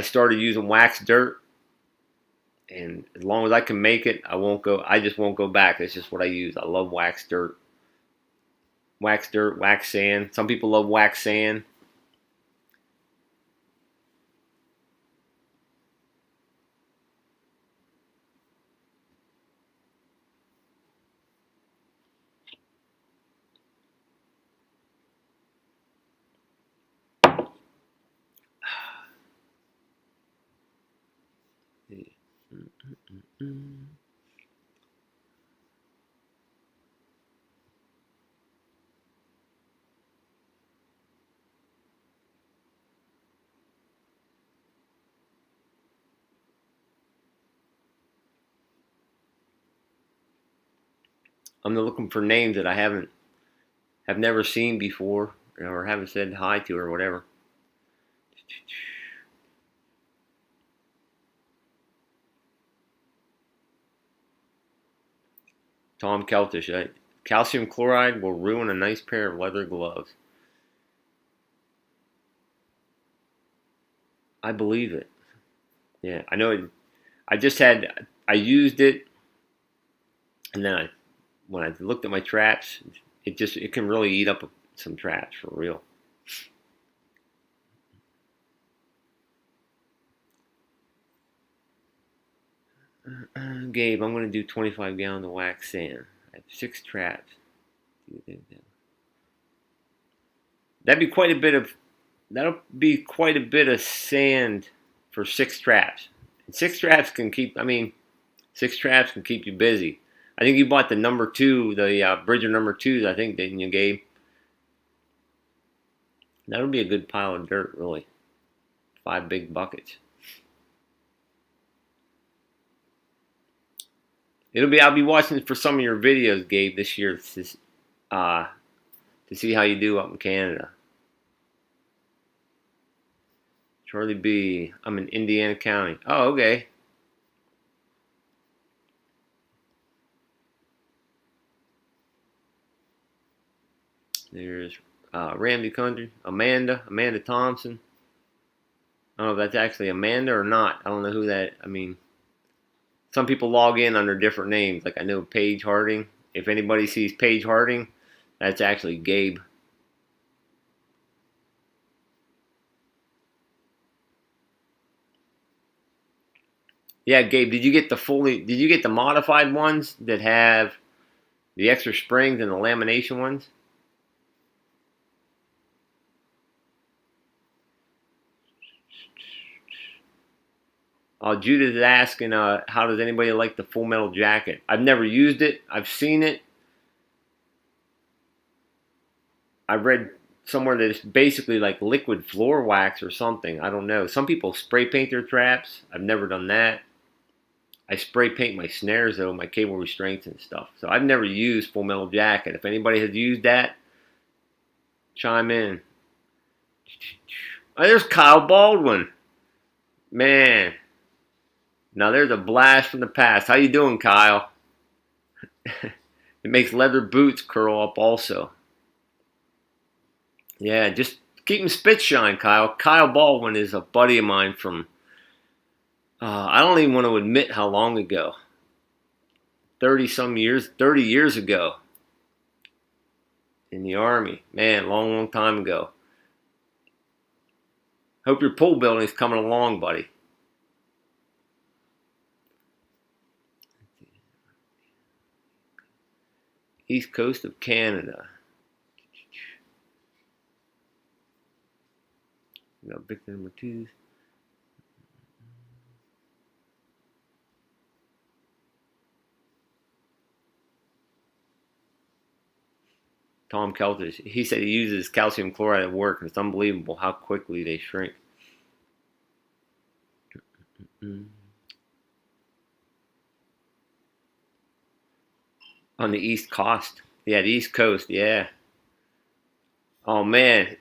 A: started using wax dirt, and as long as I can make it, I just won't go back. It's just what I use. I love wax dirt. Wax dirt, wax sand. Some people love wax sand. I'm looking for names that I have never seen before, or haven't said hi to or whatever. Tom Keltish. Calcium chloride will ruin a nice pair of leather gloves. I believe it. Yeah, I know it. I used it, and then when I looked at my traps, it can really eat up some traps for real. Gabe, I'm going to do 25 gallons of wax sand. I have 6 traps. That'd be quite a bit of. That'll be quite a bit of sand for 6 traps. And 6 traps can keep. I mean, 6 traps can keep you busy. I think you bought the number 2, the Bridger number 2s. I think, didn't you, Gabe? That'll be a good pile of dirt, really. 5 big buckets. I'll be watching for some of your videos, Gabe, this year to see how you do up in Canada. Charlie B. I'm in Indiana County. Oh, okay. There's Ramsey Country. Amanda Thompson. I don't know if that's actually Amanda or not. I don't know who that. I mean, some people log in under different names. Like I know Paige Harding. If anybody sees Paige Harding, that's actually Gabe. Yeah, Gabe, did you get the modified ones that have the extra springs and the lamination ones? Judith is asking, how does anybody like the Full Metal Jacket? I've never used it. I've seen it. I read somewhere that it's basically like liquid floor wax or something. I don't know. Some people spray paint their traps. I've never done that. I spray paint my snares though, my cable restraints and stuff. So I've never used Full Metal Jacket. If anybody has used that, chime in. Oh, there's Kyle Baldwin. Man. Now there's a blast from the past. How you doing, Kyle? It makes leather boots curl up also. Yeah, just keep them spit shine, Kyle. Kyle Baldwin is a buddy of mine from, I don't even want to admit how long ago. 30 years ago. In the Army. Man, long time ago. Hope your pool building's coming along, buddy. East coast of Canada. We got Victor number 2s. Tom Keltish. He said he uses calcium chloride at work, and it's unbelievable how quickly they shrink. On the East Coast. Yeah, the East Coast, yeah. Oh, man.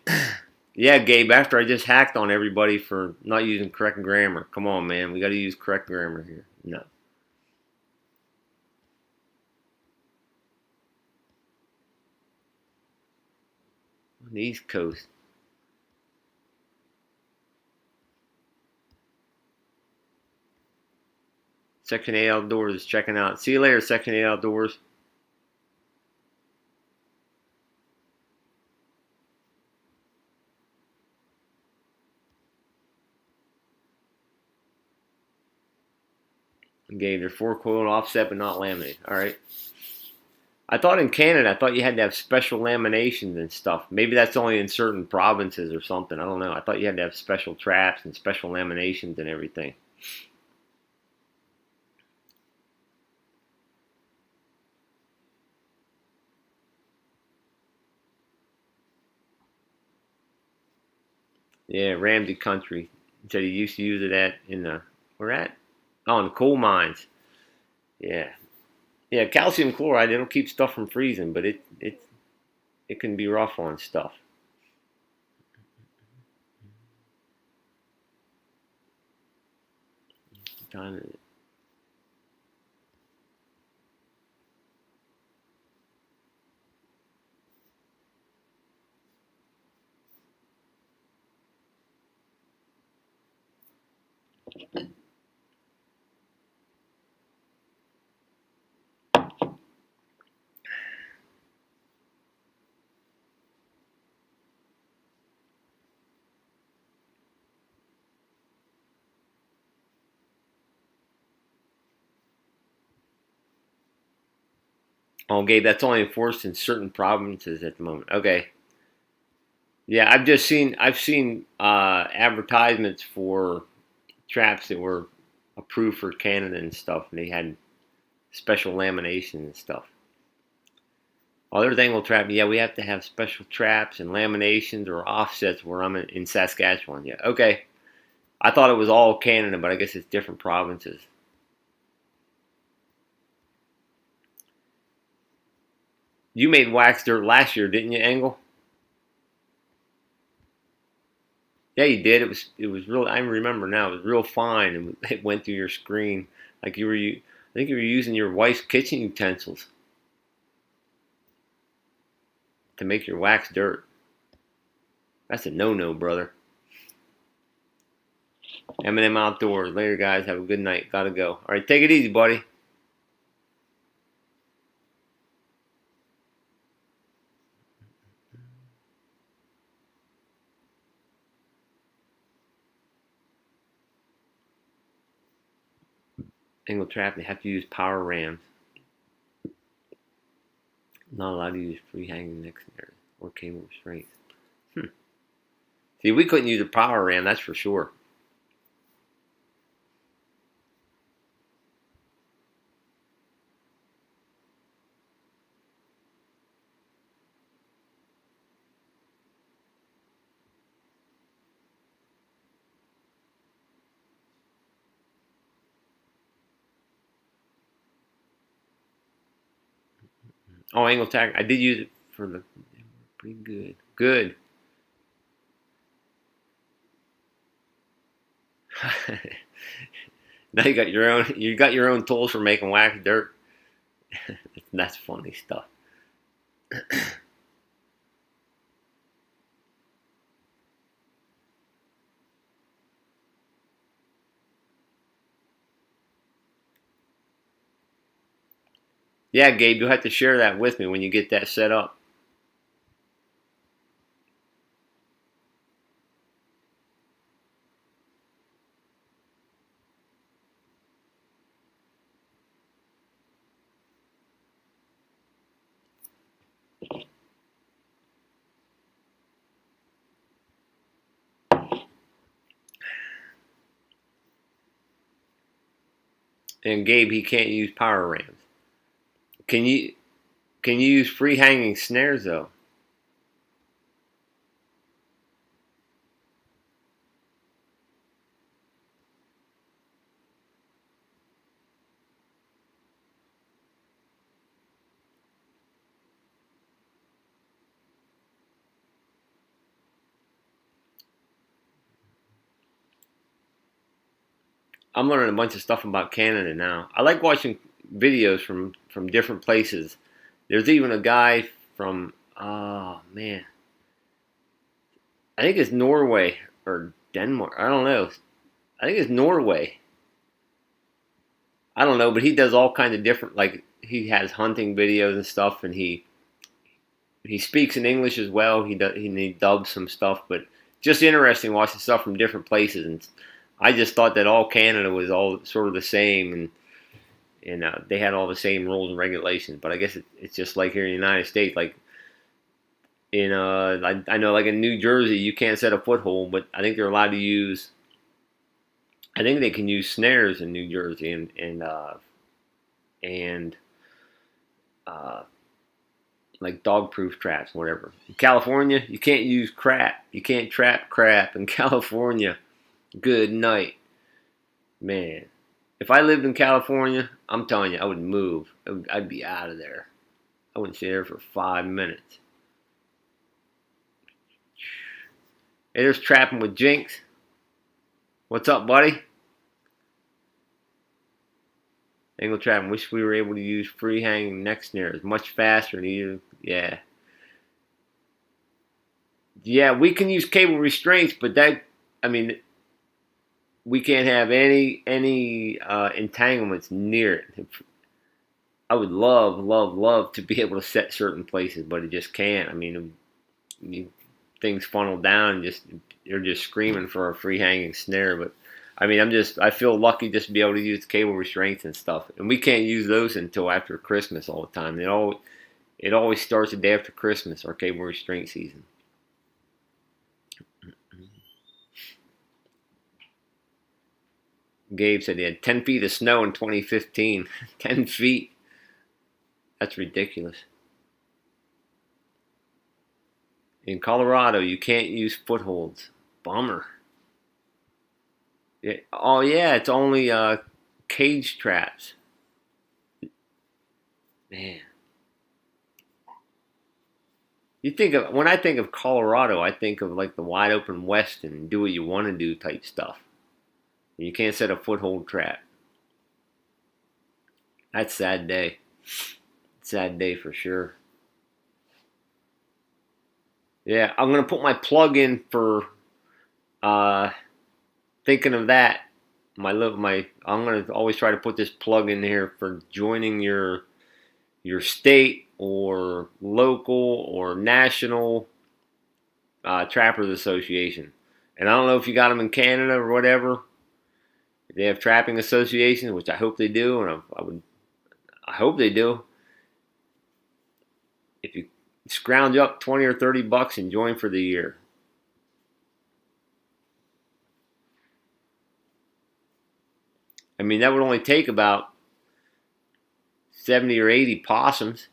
A: Yeah, Gabe, after I just hacked on everybody for not using correct grammar. Come on, man. We got to use correct grammar here. No. On the East Coast. Section 8 Outdoors is checking out. See you later, Section 8 Outdoors. Gabe, they're 4-coiled offset but not laminated. All right. I thought in Canada, I thought you had to have special laminations and stuff. Maybe that's only in certain provinces or something. I don't know. I thought you had to have special traps and special laminations and everything. Yeah, Ramsey Country. He said he used to use it at in the where at? Oh, in the coal mines. Yeah, yeah. Calcium chloride it'll keep stuff from freezing, but it can be rough on stuff. Oh, Gabe, that's only enforced in certain provinces at the moment. Okay. Yeah, I've seen advertisements for traps that were approved for Canada and stuff, and they had special lamination and stuff. Oh, there's angle trap. Yeah, we have to have special traps and laminations or offsets where I'm in Saskatchewan. Yeah, okay. I thought it was all Canada, but I guess it's different provinces. You made wax dirt last year, didn't you, Angle? Yeah, you did. It was real. I remember now. It was real fine, and it went through your screen like you were. I think you were using your wife's kitchen utensils to make your wax dirt. That's a no-no, brother. M&M Outdoors. Later, guys. Have a good night. Gotta go. All right, take it easy, buddy. Angle trap. They have to use power rams. Not allowed to use free hanging neck snares or cable restraints. See, we couldn't use a power ram. That's for sure. Oh, angle tack. I did use it for the. Pretty good. Good. Now you got your own. You got your own tools for making wax dirt. That's funny stuff. Yeah, Gabe, you'll have to share that with me when you get that set up. And Gabe, he can't use power rams. Can you? Can you use free hanging snares though? I'm learning a bunch of stuff about Canada now. I like watching videos from different places. There's even a guy from oh man, I think it's Norway or Denmark. I don't know. I think it's Norway. I don't know, but he does all kinds of different like he has hunting videos and stuff, and he speaks in English as well. He dubs some stuff, but just interesting watching stuff from different places. And I just thought that all Canada was all sort of the same, and they had all the same rules and regulations. But I guess it's just like here in the United States, like in I know like in New Jersey you can't set a foothold, but I think they're allowed to use. I think they can use snares in New Jersey and uh, like dog-proof traps, whatever. In California, you can't use crap. You can't trap crap in California. Good night, man. If I lived in California, I'm telling you, I would move. I'd be out of there. I wouldn't stay there for 5 minutes. Hey, there's trapping with Jinx. What's up, buddy? Angle trapping. Wish we were able to use free hanging neck snares much faster. Yeah. Yeah, we can use cable restraints, but we can't have any entanglements near it. I would love to be able to set certain places, but it just can't. Things funnel down, and you're just screaming for a free hanging snare. But I feel lucky just to be able to use cable restraints and stuff, and we can't use those until after Christmas all the time. It always starts the day after Christmas, our cable restraint season. Gabe said he had 10 feet of snow in 2015. 10 feet. That's ridiculous. In Colorado, you can't use footholds. Bummer. Yeah. Oh, yeah, it's only cage traps. Man. When I think of Colorado, I think of like the wide open West and do what you want to do type stuff. You can't set a foothold trap. That's a sad day. Sad day for sure. Yeah, I'm gonna put my plug in for thinking of that. I'm gonna always try to put this plug in here for joining your state or local or national trappers association. And I don't know if you got them in Canada or whatever. They have trapping associations, which I hope they do, and I hope they do. If you scrounge up $20 or $30 and join for the year. That would only take about 70 or 80 possums.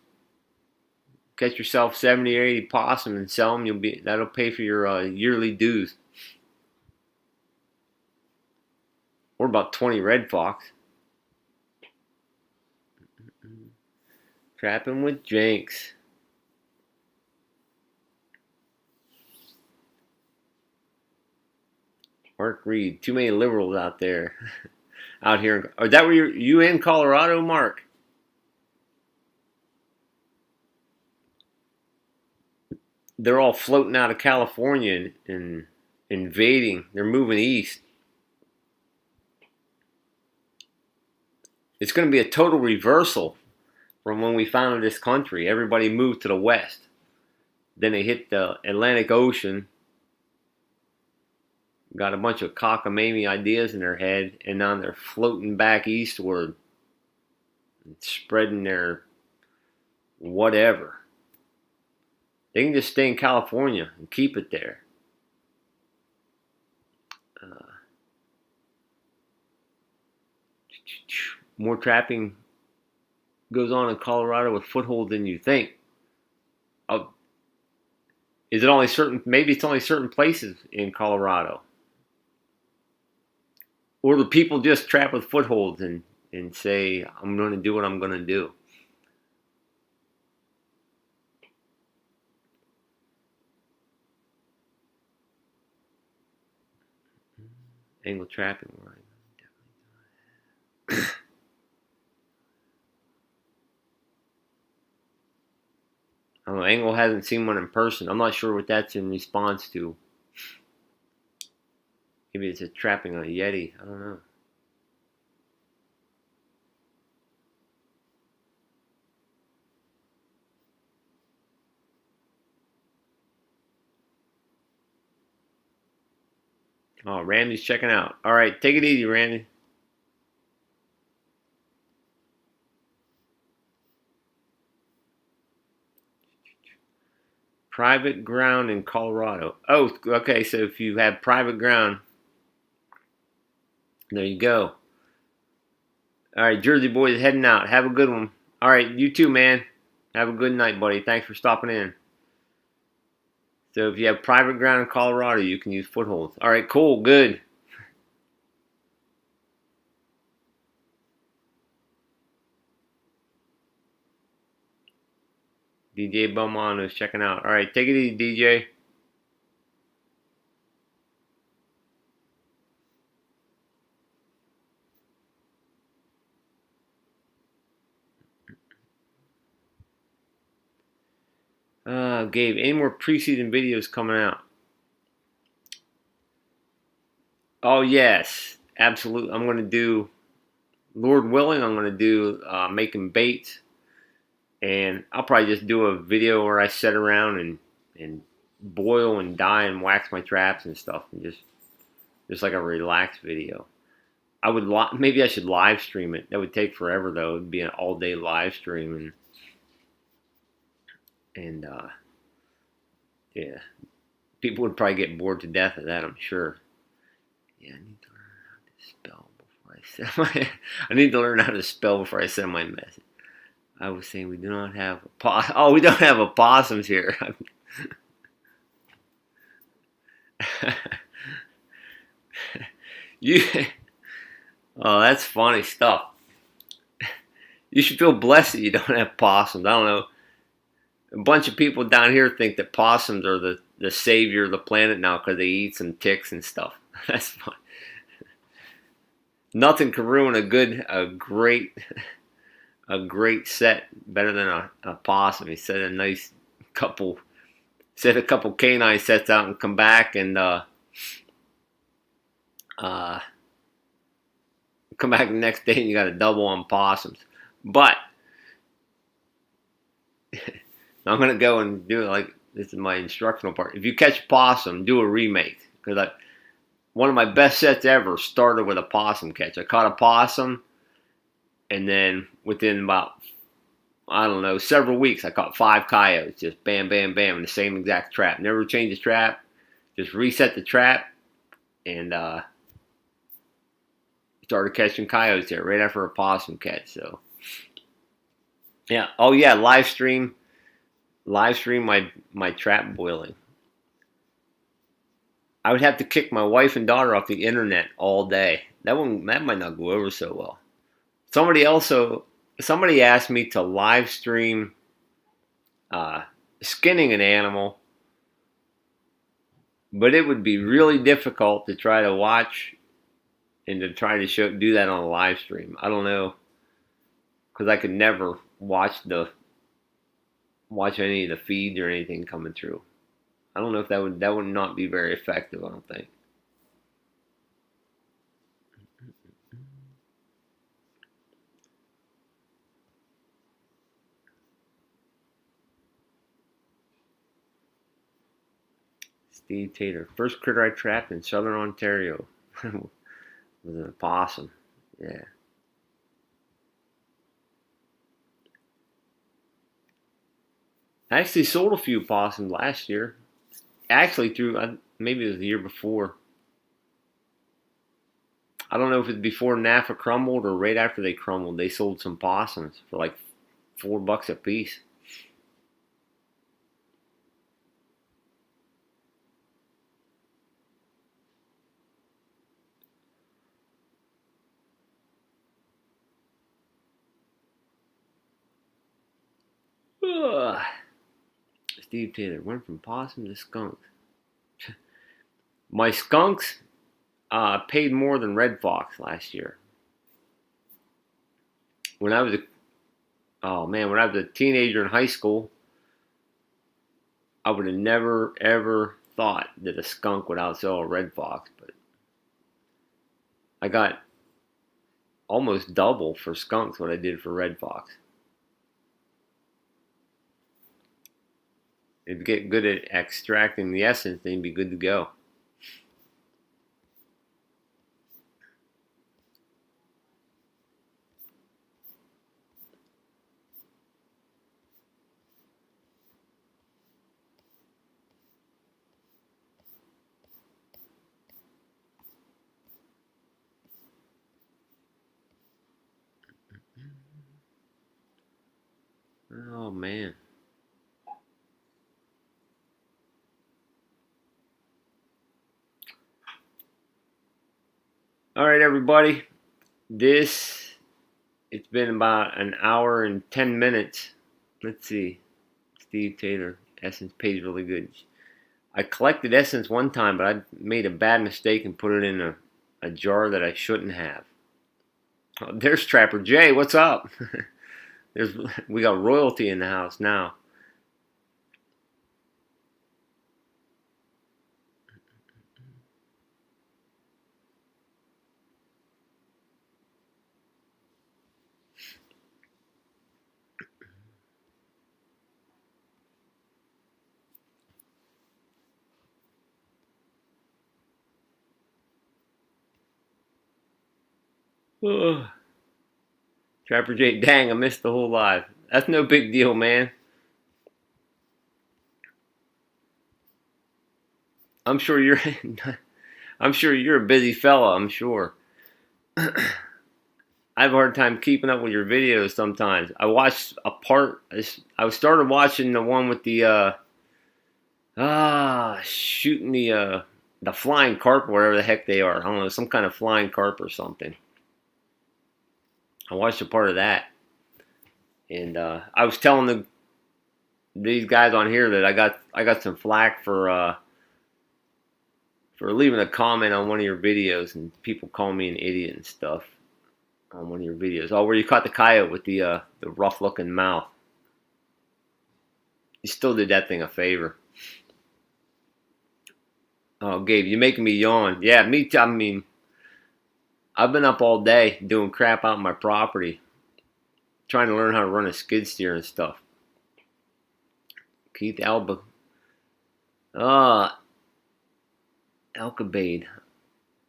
A: Catch yourself 70 or 80 possums and sell them. That'll pay for your yearly dues. Or about 20 red fox. Trapping with Jinx. Mark Reed. Too many liberals out there. Out here. Is that where you in Colorado, Mark? They're all floating out of California and invading. They're moving east. It's going to be a total reversal from when we founded this country. Everybody moved to the west. Then they hit the Atlantic Ocean, got a bunch of cockamamie ideas in their head, and now they're floating back eastward, spreading their whatever. They can just stay in California and keep it there. More trapping goes on in Colorado with footholds than you think. Is it only maybe it's only certain places in Colorado? Or do people just trap with footholds and say, I'm going to do what I'm going to do? Angle trapping, right? I don't know. Angle hasn't seen one in person. I'm not sure what that's in response to. Maybe it's a trapping on a Yeti. I don't know. Oh, Randy's checking out. All right, take it easy, Randy. Private ground in Colorado. Oh, okay. So if you have private ground, there you go. All right, Jersey boys heading out. Have a good one. All right, you too, man. Have a good night, buddy. Thanks for stopping in. So if you have private ground in Colorado, you can use footholds. All right, cool, good. DJ Beaumont is checking out. All right, take it easy, DJ. Gabe, any more preseason videos coming out? Oh, yes, absolutely. I'm going to do, Lord willing, I'm going to do making baits. And I'll probably just do a video where I sit around and boil and dye and wax my traps and stuff. And just like a relaxed video. Maybe I should live stream it. That would take forever, though. It would be an all-day live stream. And yeah. People would probably get bored to death of that, I'm sure. Yeah, I need to learn how to spell before I send my. I need to learn how to spell before I send my message. I was saying we do not have we don't have opossums here. you. Oh, that's funny stuff. You should feel blessed that you don't have possums. I don't know. A bunch of people down here think that possums are the savior of the planet now because they eat some ticks and stuff. That's fun. Nothing can ruin a great set better than a possum. He said a couple canine sets out and come back and come back the next day and you got a double on possums. But I'm gonna go and do it like this is my instructional part. If you catch a possum, do a remake because one of my best sets ever started with a possum catch. I caught a possum, and then within about several weeks, I caught 5 coyotes. Just bam, bam, bam in the same exact trap. Never changed the trap. Just reset the trap, and started catching coyotes there right after a possum catch. So yeah. Oh yeah, live stream my trap boiling. I would have to kick my wife and daughter off the internet all day. That might not go over so well. Somebody asked me to live stream skinning an animal, but it would be really difficult to try to watch and to try to do that on a live stream. I don't know, because I could never watch any of the feeds or anything coming through. I don't know if that would not be very effective. I don't think. Steve Tater, first critter I trapped in southern Ontario was an opossum. Yeah. I actually sold a few opossums last year. Actually, maybe it was the year before. I don't know if it's before NAFA crumbled or right after they crumbled. They sold some possums for like $4 a piece. Ugh. Steve Taylor went from possum to skunks. My skunks paid more than red fox last year. When I was a teenager in high school, I would have never ever thought that a skunk would outsell a red fox, but I got almost double for skunks what I did for red fox. If you get good at extracting the essence, then you'd be good to go. Oh man. All right, everybody. It's been about an hour and 10 minutes. Let's see. Steve Taylor, Essence pays really good. I collected Essence one time, but I made a bad mistake and put it in a jar that I shouldn't have. Oh, there's Trapper Jay. What's up? We got royalty in the house now. Trapper Jay, dang, I missed the whole live. That's no big deal, man. I'm sure you're I'm sure you're a busy fella, I'm sure. I have a hard time keeping up with your videos sometimes. I watched a part. I started watching the one with the shooting the flying carp, or whatever the heck they are. I don't know, some kind of flying carp or something. I watched a part of that, and I was telling these guys on here that I got some flack for leaving a comment on one of your videos, and people call me an idiot and stuff on one of your videos. Oh, where you caught the coyote with the rough looking mouth. You still did that thing a favor. Oh, Gabe, you're making me yawn. Yeah, me too. I mean, I've been up all day doing crap out on my property, trying to learn how to run a skid steer and stuff. Keith Alba. Alcabade.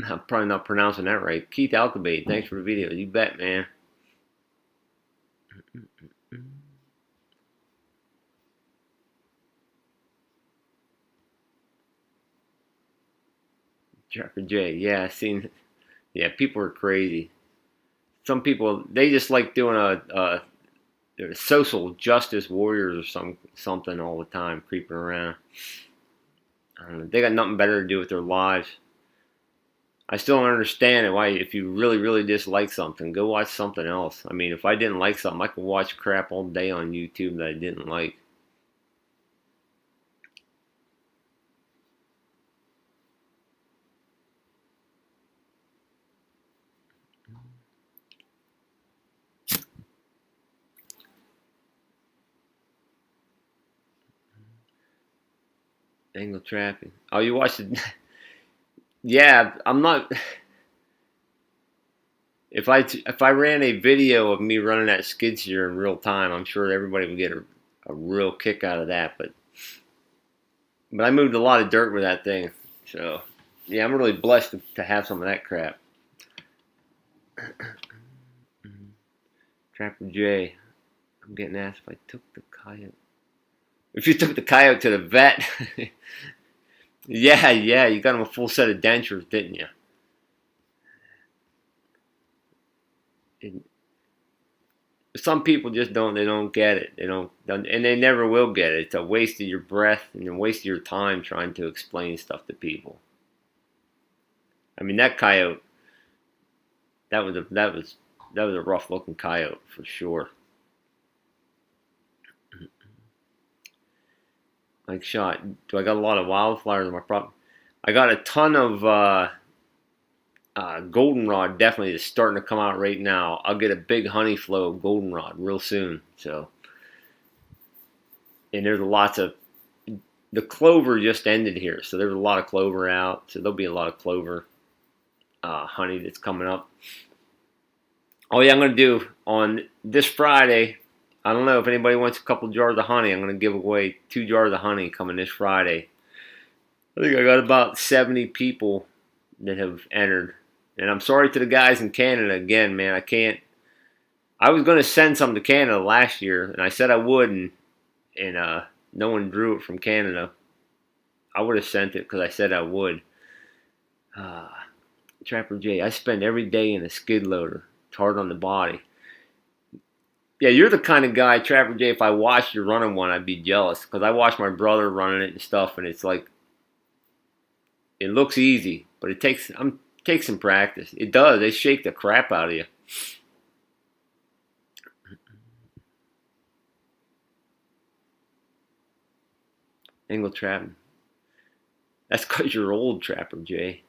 A: I'm probably not pronouncing that right. Keith Alcabade, thanks for the video. You bet, man. Trapper J. Yeah, I seen. Yeah, people are crazy. Some people, they just like doing they're social justice warriors or something all the time, creeping around. I don't know. They got nothing better to do with their lives. I still don't understand it. Why, if you really, really dislike something, go watch something else. I mean, if I didn't like something, I could watch crap all day on YouTube that I didn't like. Angle trapping. Oh, you watched it? Yeah, I'm not. If I ran a video of me running that skid steer in real time, I'm sure everybody would get a real kick out of that. But I moved a lot of dirt with that thing, so yeah, I'm really blessed to have some of that crap. Trapper J, I'm getting asked if I took the coyote. If you took the coyote to the vet, yeah, you got him a full set of dentures, didn't you? Some people just don't. They don't get it. They don't, and they never will get it. It's a waste of your breath and a waste of your time trying to explain stuff to people. I mean, that coyote. That was a rough looking coyote for sure. Like shot. Do I got a lot of wildflowers on my property? I got a ton of goldenrod. Definitely is starting to come out right now. I'll get a big honey flow of goldenrod real soon. So, and there's lots of the clover just ended here, so there's a lot of clover out. So there'll be a lot of clover honey that's coming up. Oh yeah, I'm gonna do on this Friday. I don't know if anybody wants a couple jars of honey. I'm gonna give away 2 jars of honey coming this Friday. I think I got about 70 people that have entered. And I'm sorry to the guys in Canada again, man. I can't. I was going to send some to Canada last year, and I said I would, and no one drew it from Canada. I would have sent it because I said I would. Trapper J, I spend every day in a skid loader. It's hard on the body. Yeah, you're the kind of guy, Trapper J. If I watched you running one, I'd be jealous because I watched my brother running it and stuff, and it's like it looks easy, but takes some practice. It does. They shake the crap out of you. Angle trapping. That's because you're old, Trapper J.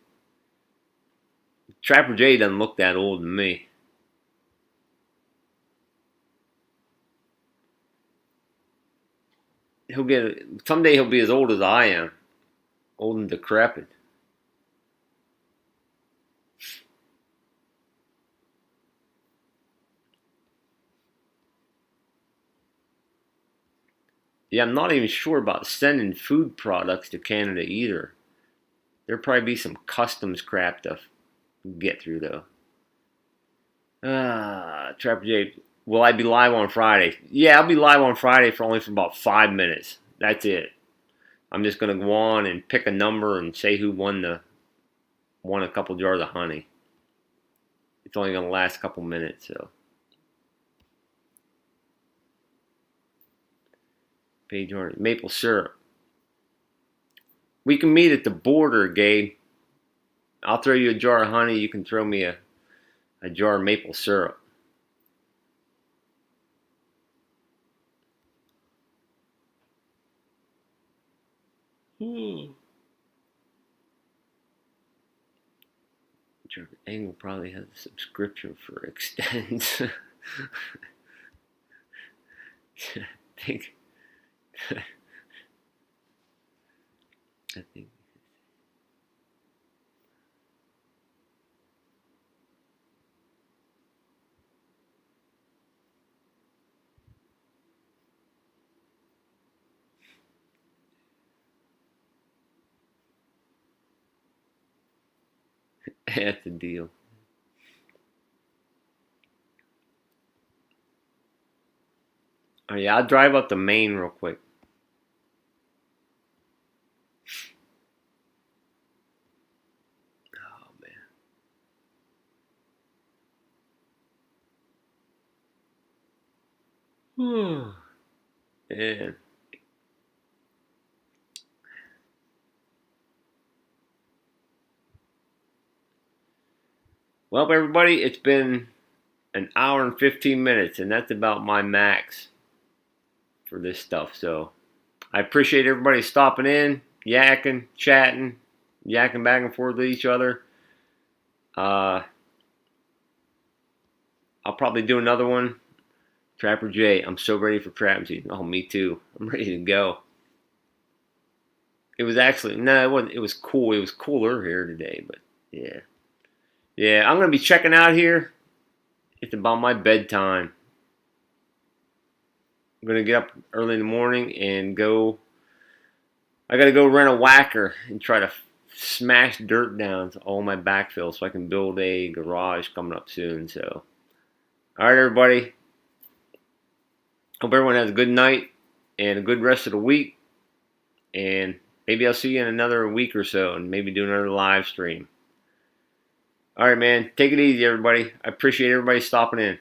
A: Trapper J doesn't look that old to me. Someday he'll be as old as I am, old and decrepit. Yeah, I'm not even sure about sending food products to Canada either. There'll probably be some customs crap to get through though. Trapper J, will I be live on Friday? Yeah, I'll be live on Friday for about 5 minutes. That's it. I'm just gonna go on and pick a number and say who won a couple jars of honey. It's only gonna last a couple minutes, so. Page orange, maple syrup. We can meet at the border, Gabe. I'll throw you a jar of honey. You can throw me a jar of maple syrup. Angle probably has a subscription for Extends. I think. That's the deal. Oh yeah, I'll drive up to Maine real quick. Oh man. Yeah. Well, everybody, it's been an hour and 15 minutes, and that's about my max for this stuff. So I appreciate everybody stopping in, yakking, chatting, yakking back and forth with each other. I'll probably do another one. Trapper J, I'm so ready for trap season. Oh, me too. I'm ready to go. It was actually, no, it wasn't. It was cool. It was cooler here today, but yeah. Yeah, I'm going to be checking out here. It's about my bedtime. I'm going to get up early in the morning and go. I got to go rent a whacker and try to smash dirt down to all my backfill so I can build a garage coming up soon. So, all right, everybody. Hope everyone has a good night and a good rest of the week. And maybe I'll see you in another week or so and maybe do another live stream. All right, man. Take it easy, everybody. I appreciate everybody stopping in.